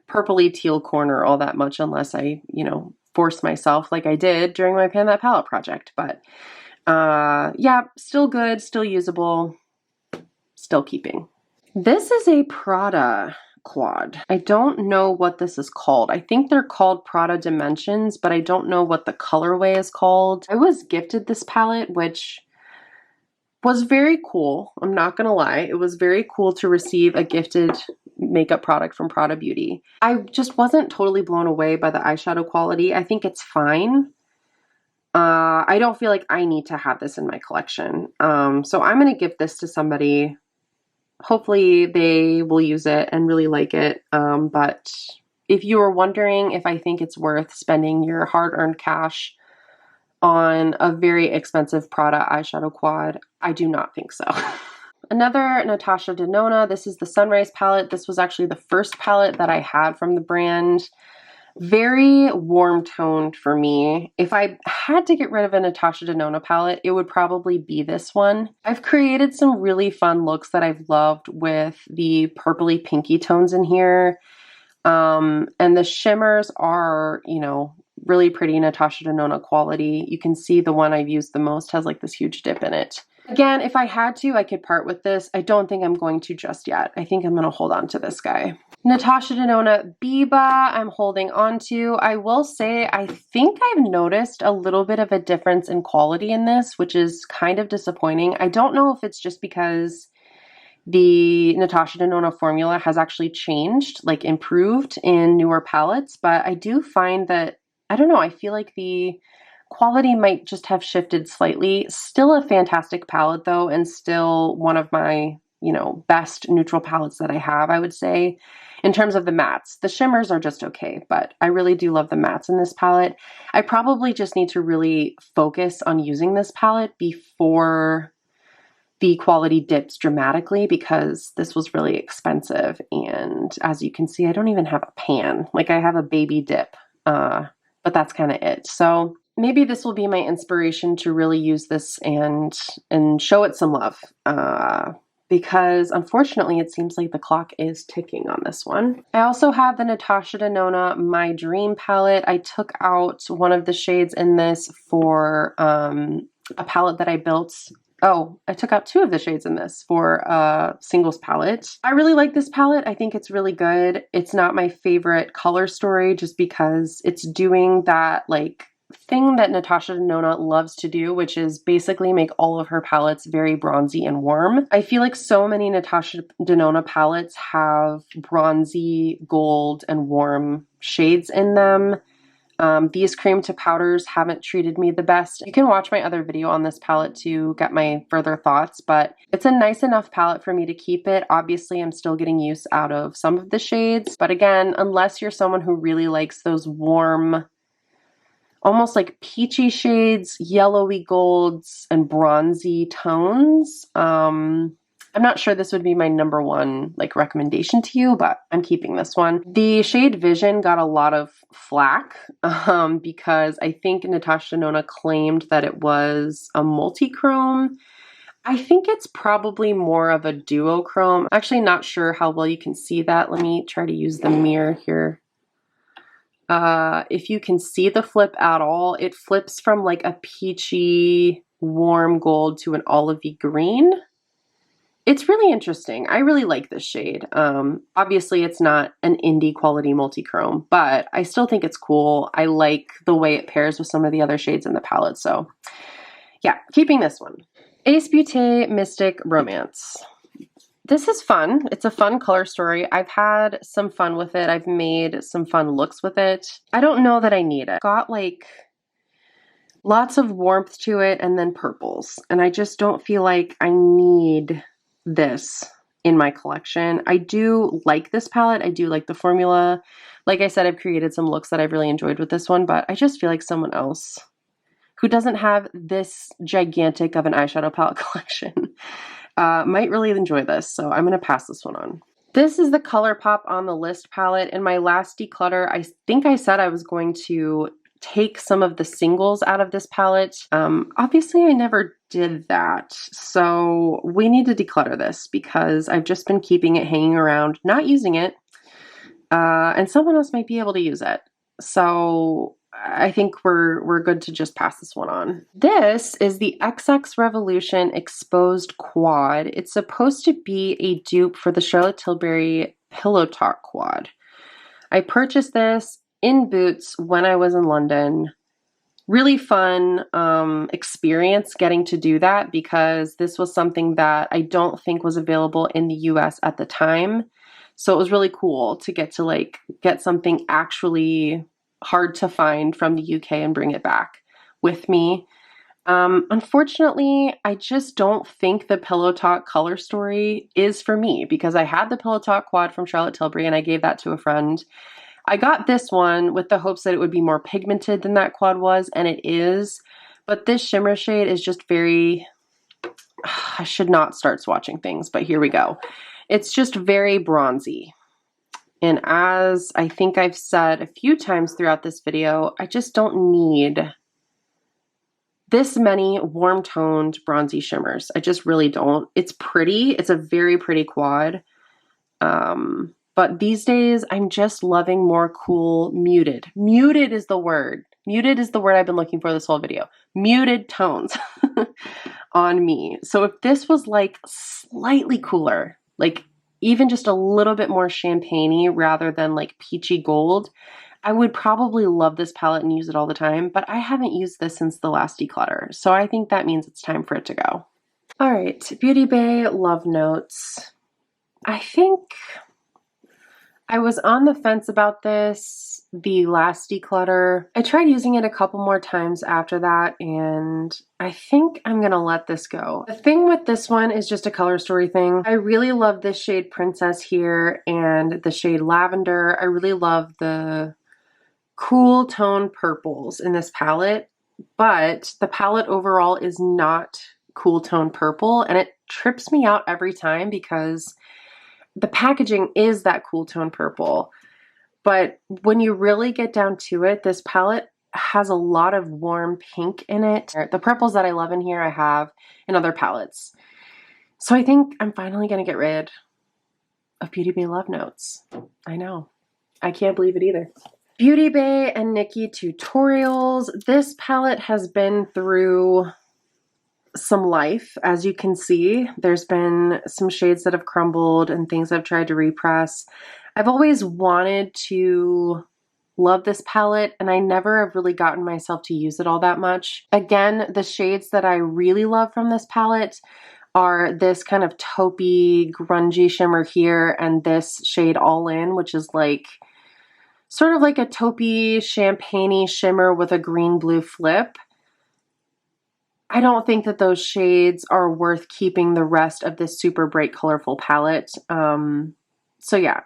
purpley teal corner all that much unless I, you know, force myself like I did during my Pan That palette project. But yeah, still good, still usable, still keeping. This is a Prada quad. I don't know what this is called. I think they're called Prada Dimensions, but I don't know what the colorway is called. I was gifted this palette, which was very cool. I'm not gonna lie. It was very cool to receive a gifted makeup product from Prada Beauty. I just wasn't totally blown away by the eyeshadow quality. I think it's fine. I don't feel like I need to have this in my collection. So I'm gonna give this to somebody. Hopefully they will use it and really like it. But if you were wondering if I think it's worth spending your hard-earned cash on a very expensive Prada eyeshadow quad, I do not think so. Another Natasha Denona. This is the Sunrise palette. This was actually the first palette that I had from the brand. Very warm toned for me. If I had to get rid of a Natasha Denona palette, it would probably be this one. I've created some really fun looks that I've loved with the purpley pinky tones in here. And the shimmers are, you know, really pretty Natasha Denona quality. You can see the one I've used the most has like this huge dip in it. Again, if I had to, I could part with this. I don't think I'm going to just yet. I think I'm going to hold on to this guy. Natasha Denona Biba, I'm holding on to. I will say, I think I've noticed a little bit of a difference in quality in this, which is kind of disappointing. I don't know if it's just because the Natasha Denona formula has actually changed, like improved in newer palettes, but I do find that, I don't know, I feel like the quality might just have shifted slightly. Still a fantastic palette though, and still one of my, you know, best neutral palettes that I have, I would say. In terms of the mattes, the shimmers are just okay, but I really do love the mattes in this palette. I probably just need to really focus on using this palette before the quality dips dramatically because this was really expensive. And as you can see, I don't even have a pan. Like I have a baby dip, but that's kind of it. So maybe this will be my inspiration to really use this and show it some love. Because unfortunately it seems like the clock is ticking on this one. I also have the Natasha Denona My Dream palette. I took out one of the shades in this for a palette that I built. Oh, I took out two of the shades in this for a singles palette. I really like this palette. I think it's really good. It's not my favorite color story just because it's doing that like thing that Natasha Denona loves to do, which is basically make all of her palettes very bronzy and warm. I feel like so many Natasha Denona palettes have bronzy, gold, and warm shades in them. These cream to powders haven't treated me the best. You can watch my other video on this palette to get my further thoughts, but it's a nice enough palette for me to keep it. Obviously, I'm still getting use out of some of the shades, but again, unless you're someone who really likes those warm, almost like peachy shades, yellowy golds, and bronzy tones. I'm not sure this would be my number one like recommendation to you, but I'm keeping this one. The shade Vision got a lot of flack because I think Natasha Denona claimed that it was a multi-chrome. I think it's probably more of a duochrome. I'm actually not sure how well you can see that. Let me try to use the mirror here. If you can see the flip at all, it flips from like a peachy warm gold to an olivey green. It's really interesting. I really like this shade. Obviously it's not an indie quality multi-chrome, but I still think it's cool. I like the way it pairs with some of the other shades in the palette. So yeah, keeping this one. Ace Beauté Mystic Romance. This is fun. It's a fun color story. I've had some fun with it. I've made some fun looks with it. I don't know that I need it. Got like lots of warmth to it and then purples. And I just don't feel like I need this in my collection. I do like this palette. I do like the formula. Like I said, I've created some looks that I've really enjoyed with this one, but I just feel like someone else who doesn't have this gigantic of an eyeshadow palette collection might really enjoy this, so I'm going to pass this one on. This is the ColourPop on the List palette. In my last declutter, I think I said I was going to take some of the singles out of this palette. Obviously, I never did that, so we need to declutter this because I've just been keeping it hanging around, not using it, and someone else might be able to use it. So I think we're good to just pass this one on. This is the XX Revolution Exposed Quad. It's supposed to be a dupe for the Charlotte Tilbury Pillow Talk Quad. I purchased this in Boots when I was in London. Really fun experience getting to do that because this was something that I don't think was available in the US at the time. So it was really cool to get something actually hard to find from the UK and bring it back with me. Unfortunately, I just don't think the Pillow Talk color story is for me because I had the Pillow Talk quad from Charlotte Tilbury and I gave that to a friend. I got this one with the hopes that it would be more pigmented than that quad was, and it is, but this shimmer shade is just very, I should not start swatching things, but here we go. It's just very bronzy. And as I think I've said a few times throughout this video, I just don't need this many warm-toned bronzy shimmers. I just really don't. It's pretty. It's a very pretty quad. But these days, I'm just loving more cool, muted. Muted is the word. Muted is the word I've been looking for this whole video. Muted tones on me. So if this was like slightly cooler, like even just a little bit more champagne-y rather than like peachy gold, I would probably love this palette and use it all the time, but I haven't used this since the last declutter, so I think that means it's time for it to go. All right, Beauty Bay Love Notes. I think I was on the fence about this the last declutter. I tried using it a couple more times after that, and I think I'm gonna let this go. The thing with this one is just a color story thing. I really love this shade Princess here and the shade Lavender. I really love the cool tone purples in this palette, but the palette overall is not cool tone purple, and trips me out every time because the packaging is that cool tone purple. But when you really get down to it, this palette has a lot of warm pink in it. The purples that I love in here I have in other palettes. So I think I'm finally going to get rid of Beauty Bay Love Notes. I know. I can't believe it either. Beauty Bay and Nikki Tutorials. This palette has been through some life, as you can see. There's been some shades that have crumbled and things I've tried to repress. I've always wanted to love this palette, and I never have really gotten myself to use it all that much. Again, the shades that I really love from this palette are this kind of taupey, grungy shimmer here, and this shade All In, which is like sort of like a taupey, champagne-y shimmer with a green-blue flip. I don't think that those shades are worth keeping the rest of this super bright, colorful palette. So yeah,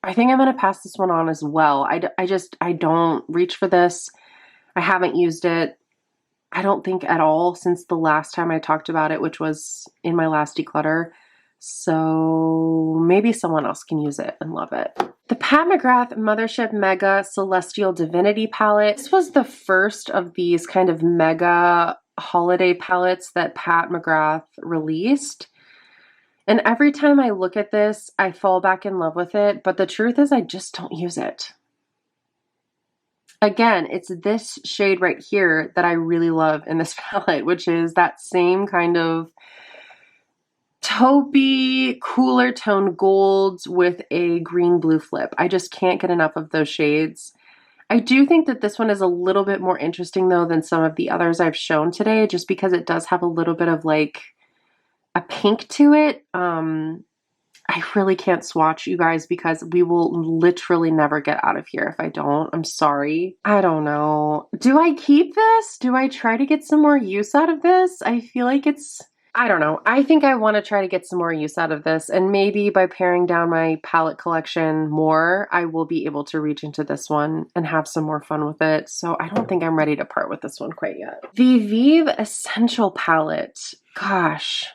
I think I'm going to pass this one on as well. I don't reach for this. I haven't used it, I don't think at all since the last time I talked about it, which was in my last declutter. So maybe someone else can use it and love it. The Pat McGrath Mothership Mega Celestial Divinity palette. This was the first of these kind of mega holiday palettes that Pat McGrath released. And every time I look at this, I fall back in love with it. But the truth is I just don't use it. Again, it's this shade right here that I really love in this palette, which is that same kind of taupey, cooler tone golds with a green-blue flip. I just can't get enough of those shades. I do think that this one is a little bit more interesting though than some of the others I've shown today, just because it does have a little bit of like a pink to it. I really can't swatch, you guys, because we will literally never get out of here if I don't. I'm sorry. I don't know. Do I keep this? Do I try to get some more use out of this? I feel like it's, I don't know. I think I want to try to get some more use out of this, and maybe by paring down my palette collection more, I will be able to reach into this one and have some more fun with it. So I don't think I'm ready to part with this one quite yet. The Vivve Essential Palette. Gosh.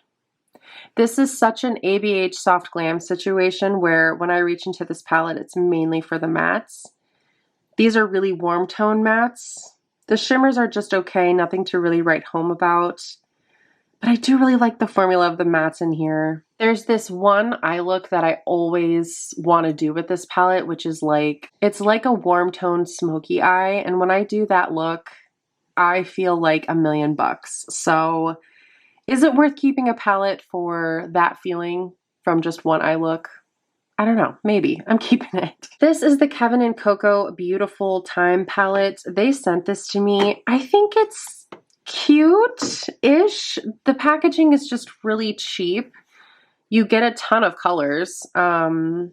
This is such an ABH soft glam situation where when I reach into this palette, it's mainly for the mattes. These are really warm tone mattes. The shimmers are just okay, nothing to really write home about. But I do really like the formula of the mattes in here. There's this one eye look that I always want to do with this palette, which is like, it's like a warm tone smoky eye. And when I do that look, I feel like $1,000,000. So is it worth keeping a palette for that feeling from just one eye look? I don't know. Maybe. I'm keeping it. This is the Kevin and Coco Beautiful Time palette. They sent this to me. I think it's cute-ish. The packaging is just really cheap. You get a ton of colors. The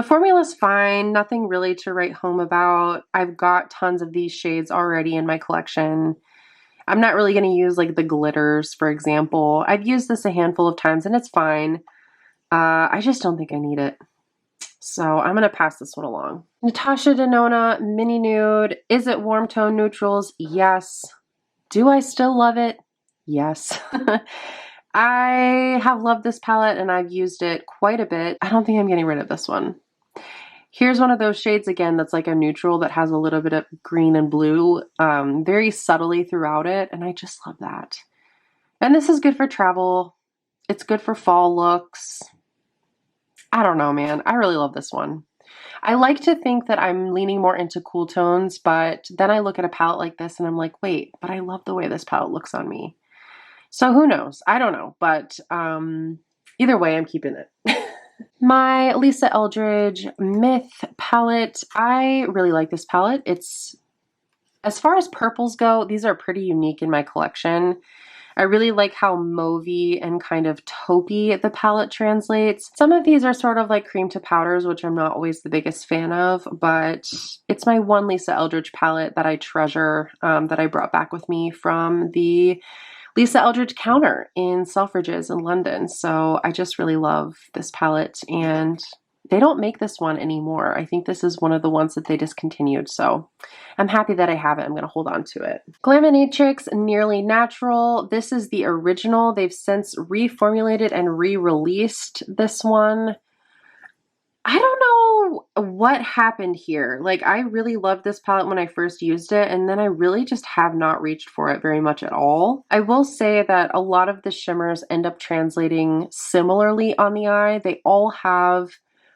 formula's fine. Nothing really to write home about. I've got tons of these shades already in my collection. I'm not really going to use like the glitters, for example. I've used this a handful of times and it's fine. I just don't think I need it. So I'm going to pass this one along. Natasha Denona Mini Nude. Is it warm tone neutrals? Yes. Do I still love it? Yes. I have loved this palette and I've used it quite a bit. I don't think I'm getting rid of this one. Here's one of those shades again that's like a neutral that has a little bit of green and blue very subtly throughout it, and I just love that. And this is good for travel. It's good for fall looks. I don't know, man. I really love this one. I like to think that I'm leaning more into cool tones, but then I look at a palette like this and I'm like, wait, but I love the way this palette looks on me. So who knows? I don't know, but either way, I'm keeping it. My Lisa Eldridge Myth palette. I really like this palette. It's, as far as purples go, these are pretty unique in my collection. I really like how mauvey and kind of taupey the palette translates. Some of these are sort of like cream to powders, which I'm not always the biggest fan of, but it's my one Lisa Eldridge palette that I treasure, that I brought back with me from the Lisa Eldridge counter in Selfridges in London. So I just really love this palette and They don't make this one anymore. I think this is one of the ones that they discontinued, so I'm happy that I have it. I'm going to hold on to it. Glaminatrix Nearly Natural. This is the original. They've since reformulated and re-released this one. I don't know what happened here. Like, I really loved this palette when I first used it, and then I really just have not reached for it very much at all. I will say that a lot of the shimmers end up translating similarly on the eye. They all have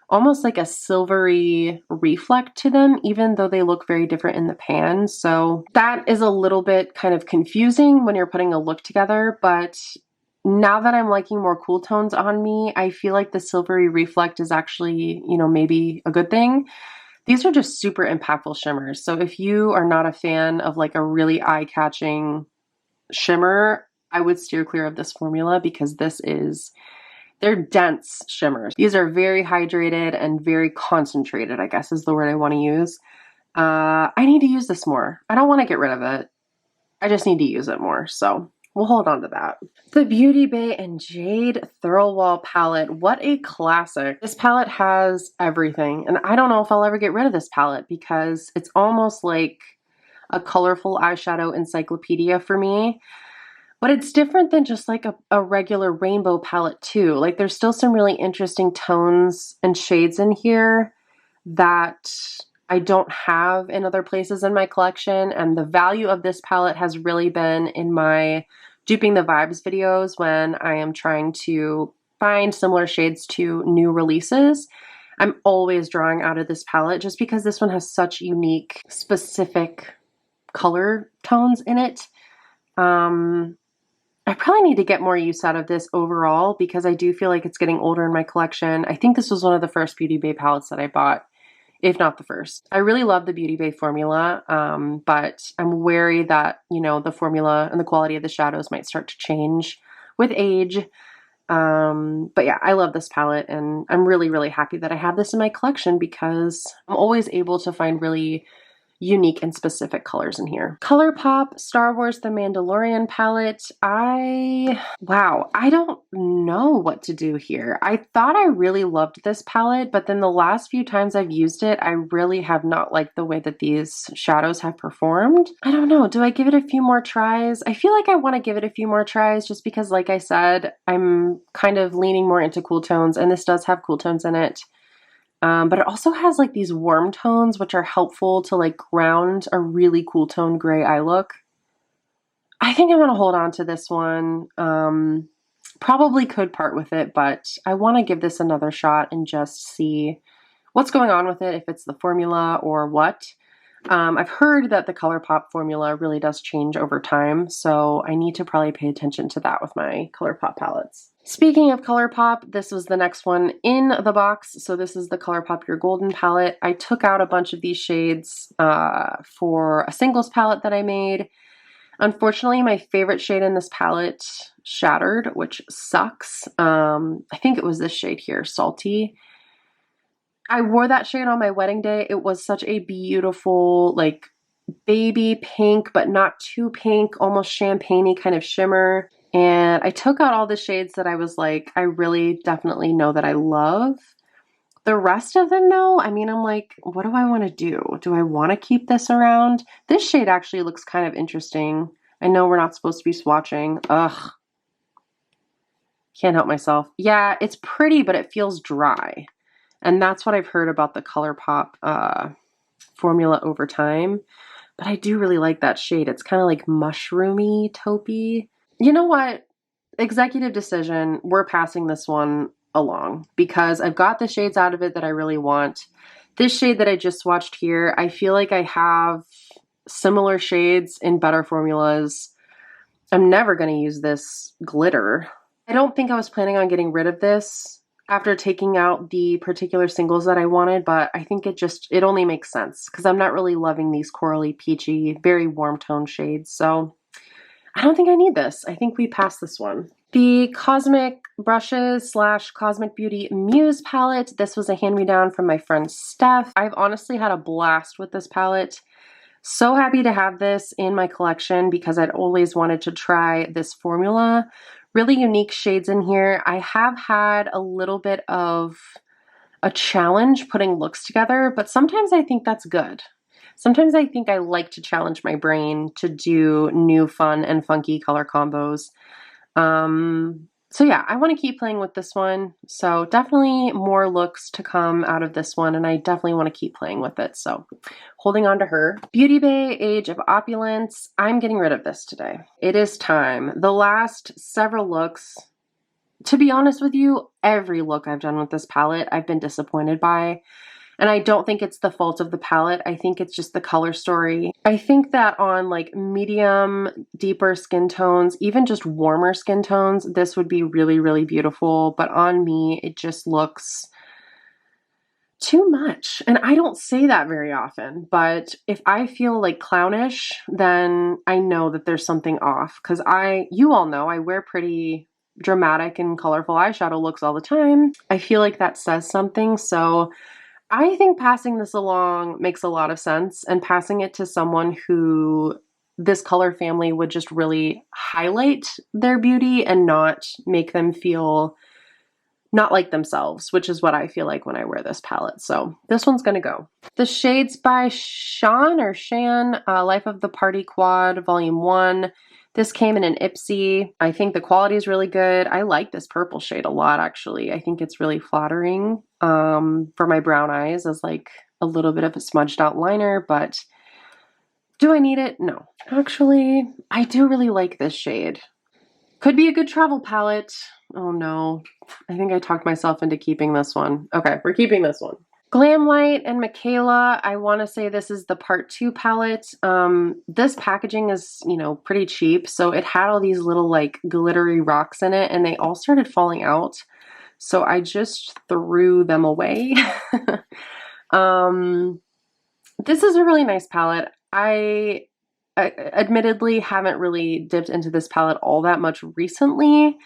almost like a silvery reflect to them, even though they look very different in the pan. So that is a little bit kind of confusing when you're putting a look together, but now that I'm liking more cool tones on me, I feel like the silvery reflect is actually, you know, maybe a good thing. These are just super impactful shimmers. So if you are not a fan of like a really eye-catching shimmer, I would steer clear of this formula because they're dense shimmers. These are very hydrated and very concentrated, I guess is the word I want to use. I need to use this more. I don't want to get rid of it. I just need to use it more. So we'll hold on to that. The Beauty Bay and Jade Thirlwall palette. What a classic. This palette has everything. And I don't know if I'll ever get rid of this palette because it's almost like a colorful eyeshadow encyclopedia for me. But it's different than just like a regular rainbow palette too. Like there's still some really interesting tones and shades in here that I don't have in other places in my collection. And the value of this palette has really been in my duping the vibes videos when I am trying to find similar shades to new releases. I'm always drawing out of this palette just because this one has such unique, specific color tones in it. I probably need to get more use out of this overall because I do feel like it's getting older in my collection. I think this was one of the first Beauty Bay palettes that I bought, if not the first. I really love the Beauty Bay formula, but I'm wary that, you know, the formula and the quality of the shadows might start to change with age. But yeah, I love this palette and I'm really, really happy that I have this in my collection because I'm always able to find really unique and specific colors in here. ColourPop Star Wars The Mandalorian palette. Wow, I don't know what to do here. I thought I really loved this palette, but then the last few times I've used it, I really have not liked the way that these shadows have performed. I don't know, do I give it a few more tries? I feel like I want to give it a few more tries just because, like I said, I'm kind of leaning more into cool tones, and this does have cool tones in it. But it also has like these warm tones, which are helpful to like ground a really cool tone gray eye look. I think I'm going to hold on to this one. Probably could part with it, but I want to give this another shot and just see what's going on with it, if it's the formula or what. I've heard that the ColourPop formula really does change over time, so I need to probably pay attention to that with my ColourPop palettes. Speaking of ColourPop, this was the next one in the box. So this is the ColourPop Your Golden palette. I took out a bunch of these shades for a singles palette that I made. Unfortunately, my favorite shade in this palette shattered, which sucks. I think it was this shade here, Salty. I wore that shade on my wedding day. It was such a beautiful, like, baby pink, but not too pink, almost champagne-y kind of shimmer. And I took out all the shades that I was like, I really definitely know that I love. The rest of them though, I mean, I'm like, what do I want to do? Do I want to keep this around? This shade actually looks kind of interesting. I know we're not supposed to be swatching. Ugh. Can't help myself. Yeah, it's pretty, but it feels dry. And that's what I've heard about the ColourPop formula over time. But I do really like that shade. It's kind of like mushroomy, taupey. You know what? Executive decision, we're passing this one along because I've got the shades out of it that I really want. This shade that I just swatched here, I feel like I have similar shades in better formulas. I'm never going to use this glitter. I don't think I was planning on getting rid of this after taking out the particular singles that I wanted, but I think it only makes sense because I'm not really loving these corally, peachy, very warm tone shades. So I don't think I need this. I think we passed this one. The Cosmic Brushes / Cosmic Beauty Muse palette. This was a hand-me-down from my friend Steph. I've honestly had a blast with this palette. So happy to have this in my collection because I'd always wanted to try this formula. Really unique shades in here. I have had a little bit of a challenge putting looks together, but sometimes I think that's good. Sometimes I think I like to challenge my brain to do new fun and funky color combos. So yeah, I want to keep playing with this one. So definitely more looks to come out of this one, and I definitely want to keep playing with it. So holding on to her. Beauty Bay Age of Opulence. I'm getting rid of this today. It is time. The last several looks, to be honest with you, every look I've done with this palette, I've been disappointed by. And I don't think it's the fault of the palette. I think it's just the color story. I think that on like medium, deeper skin tones, even just warmer skin tones, this would be really, really beautiful. But on me, it just looks too much. And I don't say that very often, but if I feel like clownish, then I know that there's something off. Because you all know, I wear pretty dramatic and colorful eyeshadow looks all the time. I feel like that says something. So I think passing this along makes a lot of sense, and passing it to someone who this color family would just really highlight their beauty and not make them feel not like themselves, which is what I feel like when I wear this palette. So this one's gonna go. The shades by Shan, Life of the Party Quad, Volume 1. This came in an Ipsy. I think the quality is really good. I like this purple shade a lot, actually. I think it's really flattering for my brown eyes as like a little bit of a smudged out liner, but do I need it? No. Actually, I do really like this shade. Could be a good travel palette. Oh no, I think I talked myself into keeping this one. Okay, we're keeping this one. Glamlite and Michaela, I want to say this is the part 2 palette. This packaging is, you know, pretty cheap. So it had all these little like glittery rocks in it and they all started falling out. So I just threw them away. This is a really nice palette. I admittedly haven't really dipped into this palette all that much recently.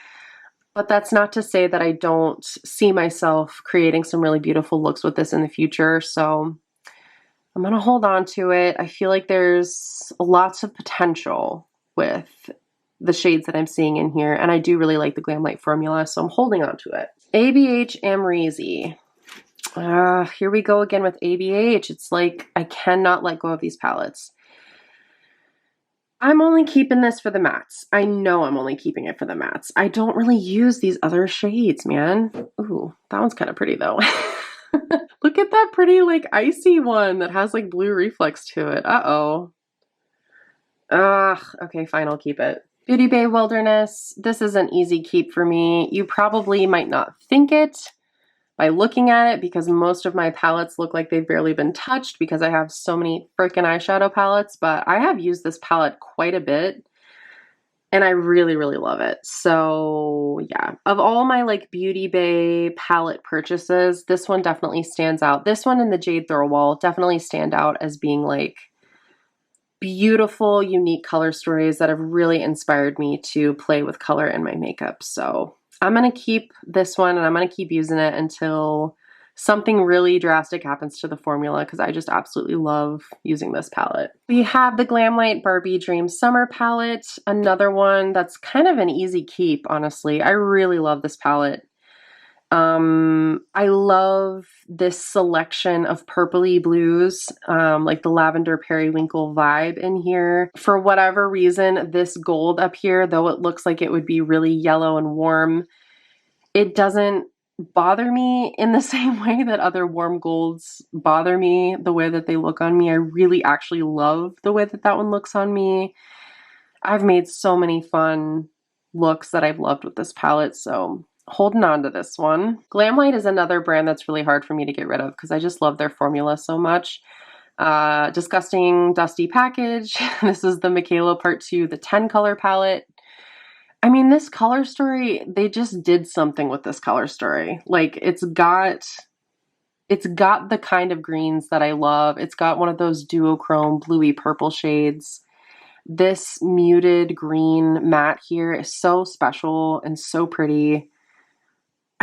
But that's not to say that I don't see myself creating some really beautiful looks with this in the future. So I'm going to hold on to it. I feel like there's lots of potential with the shades that I'm seeing in here. And I do really like the Glamlite formula, so I'm holding on to it. ABH Amrezy. Here we go again with ABH. It's like I cannot let go of these palettes. I'm only keeping this for the mattes. I know I'm only keeping it for the mattes. I don't really use these other shades, man. Ooh, that one's kind of pretty though. Look at that pretty like icy one that has like blue reflex to it. Uh-oh. Okay, fine, I'll keep it. Beauty Bay Wilderness. This is an easy keep for me. You probably might not think it by looking at it because most of my palettes look like they've barely been touched because I have so many freaking eyeshadow palettes, but I have used this palette quite a bit and I really, really love it. So yeah, of all my like Beauty Bay palette purchases, this one definitely stands out. This one and the Jade Thirlwall definitely stand out as being like beautiful, unique color stories that have really inspired me to play with color in my makeup. So I'm going to keep this one and I'm going to keep using it until something really drastic happens to the formula because I just absolutely love using this palette. We have the Glamlite Barbie Dream Summer palette, another one that's kind of an easy keep, honestly. I really love this palette. I love this selection of purpley blues, like the lavender periwinkle vibe in here. For whatever reason, this gold up here, though it looks like it would be really yellow and warm, it doesn't bother me in the same way that other warm golds bother me, the way that they look on me. I really actually love the way that that one looks on me. I've made so many fun looks that I've loved with this palette, so holding on to this one. Glamlite is another brand that's really hard for me to get rid of because I just love their formula so much. Disgusting Dusty Package. This is the Michaela Part 2, the 10 color palette. I mean, this color story, they just did something with this color story. Like it's got the kind of greens that I love. It's got one of those duochrome bluey purple shades. This muted green matte here is so special and so pretty.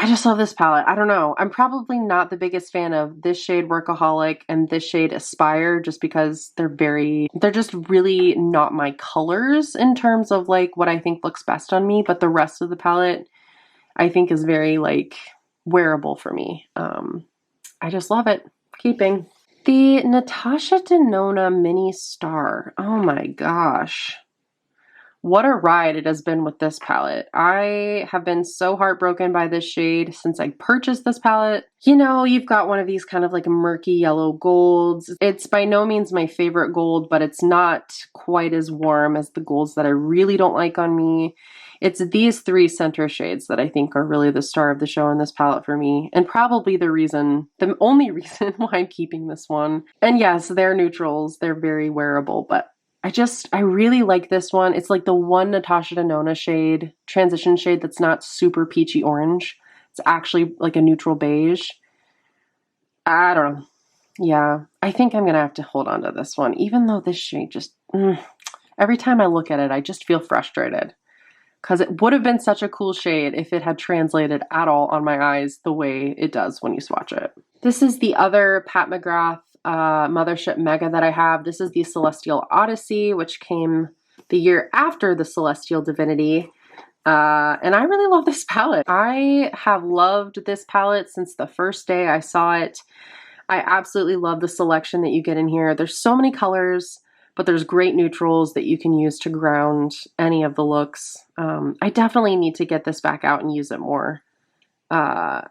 I just love this palette. I don't know. I'm probably not the biggest fan of this shade Workaholic and this shade Aspire just because they're just really not my colors in terms of like what I think looks best on me. But the rest of the palette I think is very like wearable for me. I just love it. Keeping. The Natasha Denona Mini Star. Oh my gosh. What a ride it has been with this palette. I have been so heartbroken by this shade since I purchased this palette. You know, you've got one of these kind of like murky yellow golds. It's by no means my favorite gold, but it's not quite as warm as the golds that I really don't like on me. It's these three center shades that I think are really the star of the show in this palette for me, and probably the only reason why I'm keeping this one. And yes, they're neutrals. They're very wearable, but I really like this one. It's like the one Natasha Denona shade, transition shade that's not super peachy orange. It's actually like a neutral beige. I don't know. Yeah, I think I'm gonna have to hold on to this one, even though this shade just, every time I look at it, I just feel frustrated. Because it would have been such a cool shade if it had translated at all on my eyes the way it does when you swatch it. This is the other Pat McGrath Mothership Mega that I have. This is the Celestial Odyssey, which came the year after the Celestial Divinity. And I really love this palette. I have loved this palette since the first day I saw it. I absolutely love the selection that you get in here. There's so many colors, but there's great neutrals that you can use to ground any of the looks. I definitely need to get this back out and use it more.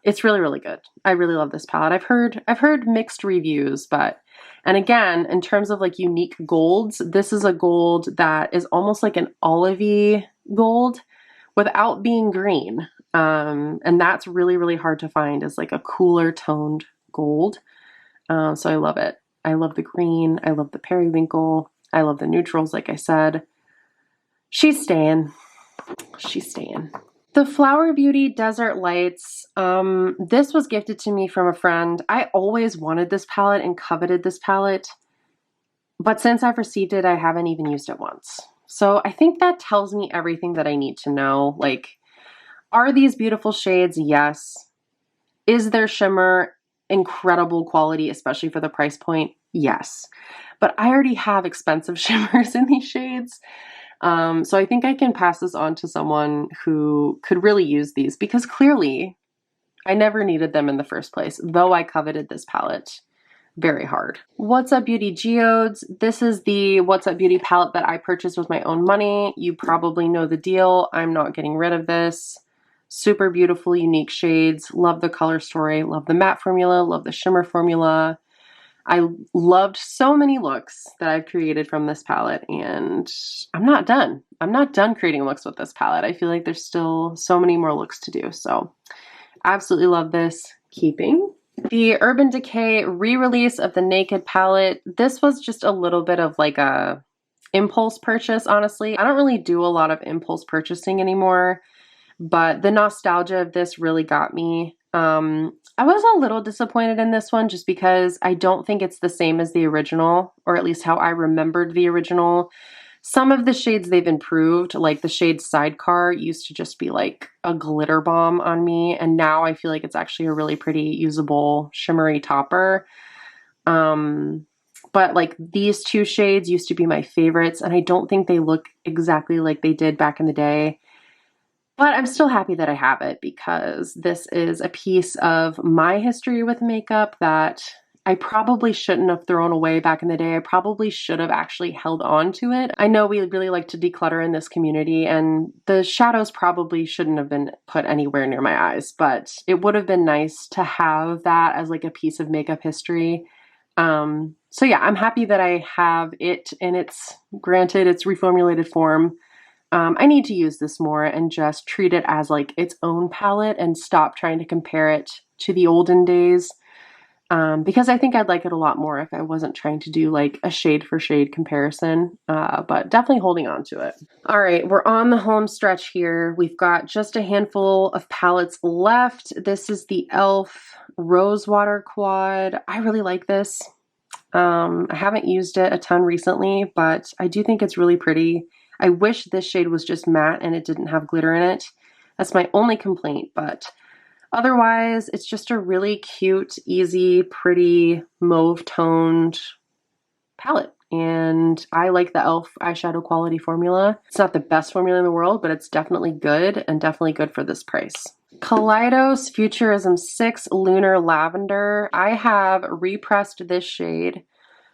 It's really, really good. I really love this palette. I've heard mixed reviews, and again, in terms of like unique golds, this is a gold that is almost like an olivey gold without being green. And that's really, really hard to find, is like a cooler toned gold. So I love it. I love the green. I love the periwinkle. I love the neutrals, like I said. She's staying. She's staying. The Flower Beauty Desert Lights, this was gifted to me from a friend. I always wanted this palette and coveted this palette, but since I've received it, I haven't even used it once. So I think that tells me everything that I need to know. Like, are these beautiful shades? Yes. Is their shimmer incredible quality, especially for the price point? Yes. But I already have expensive shimmers in these shades. So I think I can pass this on to someone who could really use these, because clearly I never needed them in the first place, though I coveted this palette very hard. What's Up Beauty Geodes. This is the What's Up Beauty palette that I purchased with my own money. You probably know the deal. I'm not getting rid of this. Super beautiful, unique shades. Love the color story. Love the matte formula. Love the shimmer formula. I loved so many looks that I've created from this palette, and I'm not done. I'm not done creating looks with this palette. I feel like there's still so many more looks to do. So absolutely love this. Keeping. The Urban Decay re-release of the Naked palette. This was just a little bit of like a impulse purchase, honestly. I don't really do a lot of impulse purchasing anymore, but the nostalgia of this really got me. I was a little disappointed in this one just because I don't think it's the same as the original, or at least how I remembered the original. Some of the shades they've improved, like the shade Sidecar used to just be like a glitter bomb on me, and now I feel like it's actually a really pretty usable shimmery topper. But like these two shades used to be my favorites, and I don't think they look exactly like they did back in the day. But I'm still happy that I have it, because this is a piece of my history with makeup that I probably shouldn't have thrown away back in the day. I probably should have actually held on to it. I know we really like to declutter in this community, and the shadows probably shouldn't have been put anywhere near my eyes, but it would have been nice to have that as like a piece of makeup history. So yeah, I'm happy that I have it in its reformulated form. I need to use this more and just treat it as like its own palette and stop trying to compare it to the olden days, because I think I'd like it a lot more if I wasn't trying to do like a shade for shade comparison, but definitely holding on to it. All right, we're on the home stretch here. We've got just a handful of palettes left. This is the e.l.f. Rosewater Quad. I really like this. I haven't used it a ton recently, but I do think it's really pretty. I wish this shade was just matte and it didn't have glitter in it. That's my only complaint, but otherwise it's just a really cute, easy, pretty mauve-toned palette. And I like the e.l.f. eyeshadow quality formula. It's not the best formula in the world, but it's definitely good, and definitely good for this price. Kaleidos Futurism 6 Lunar Lavender. I have repressed this shade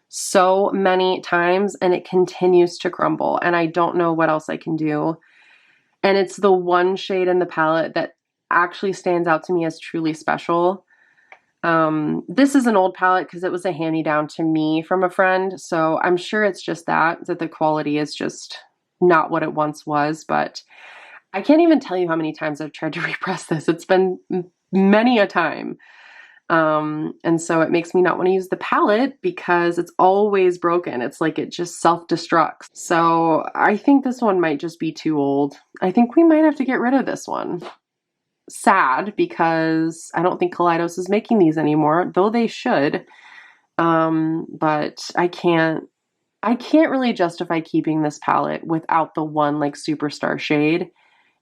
so many times and it continues to crumble, and I don't know what else I can do. And it's the one shade in the palette that actually stands out to me as truly special. This is an old palette because it was a hand-me-down to me from a friend, so I'm sure it's just that the quality is just not what it once was, but I can't even tell you how many times I've tried to repress this. It's been many a time. And so it makes me not want to use the palette because it's always broken. It's like it just self-destructs. So I think this one might just be too old. I think we might have to get rid of this one. Sad, because I don't think Kaleidos is making these anymore, though they should. But I can't really justify keeping this palette without the one like superstar shade.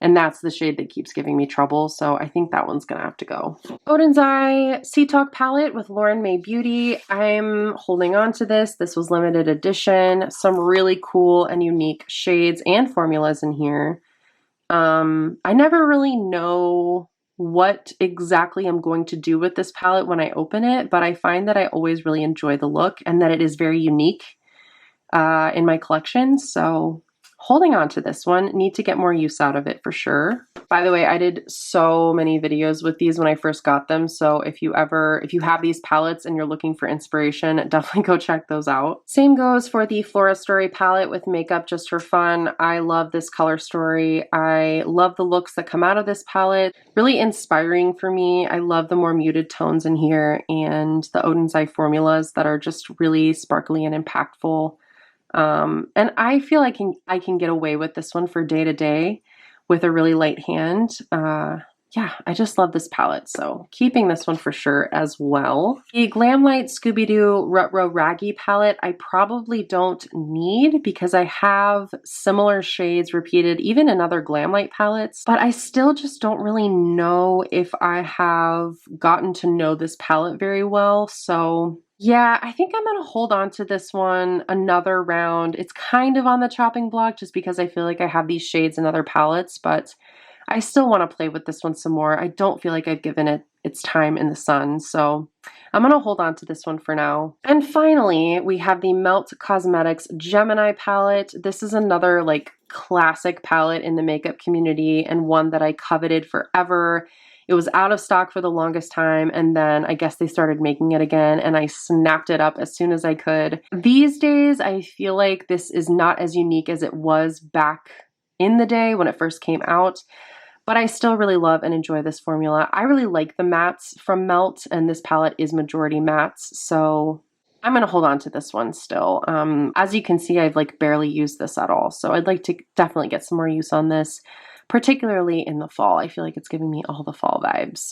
And that's the shade that keeps giving me trouble, so I think that one's gonna have to go. Odin's Eye Sea Talk palette with Lauren May Beauty. I'm holding on to this. This was limited edition. Some really cool and unique shades and formulas in here. I never really know what exactly I'm going to do with this palette when I open it, but I find that I always really enjoy the look and that it is very unique in my collection, so holding on to this one. Need to get more use out of it for sure. By the way, I did so many videos with these when I first got them, so if you have these palettes and you're looking for inspiration, definitely go check those out. Same goes for the Flora Story palette with makeup just for fun. I love this color story. I love the looks that come out of this palette. Really inspiring for me. I love the more muted tones in here and the Odin's Eye formulas that are just really sparkly and impactful. And I feel I can get away with this one for day to day with a really light hand. Yeah, I just love this palette, so keeping this one for sure as well. The Glamlite Scooby-Doo Rutro Raggy palette I probably don't need because I have similar shades repeated even in other Glamlite palettes, but I still just don't really know if I have gotten to know this palette very well, so yeah, I think I'm gonna hold on to this one another round. It's kind of on the chopping block just because I feel like I have these shades in other palettes, but I still want to play with this one some more. I don't feel like I've given it its time in the sun, so I'm gonna hold on to this one for now. And finally, we have the Melt Cosmetics Gemini palette. This is another like classic palette in the makeup community and one that I coveted forever. It was out of stock for the longest time, and then I guess they started making it again, and I snapped it up as soon as I could. These days, I feel like this is not as unique as it was back in the day when it first came out, but I still really love and enjoy this formula. I really like the mattes from Melt, and this palette is majority mattes, so I'm gonna hold on to this one still. As you can see, I've like barely used this at all, so I'd like to definitely get some more use on this, particularly in the fall. I feel like it's giving me all the fall vibes.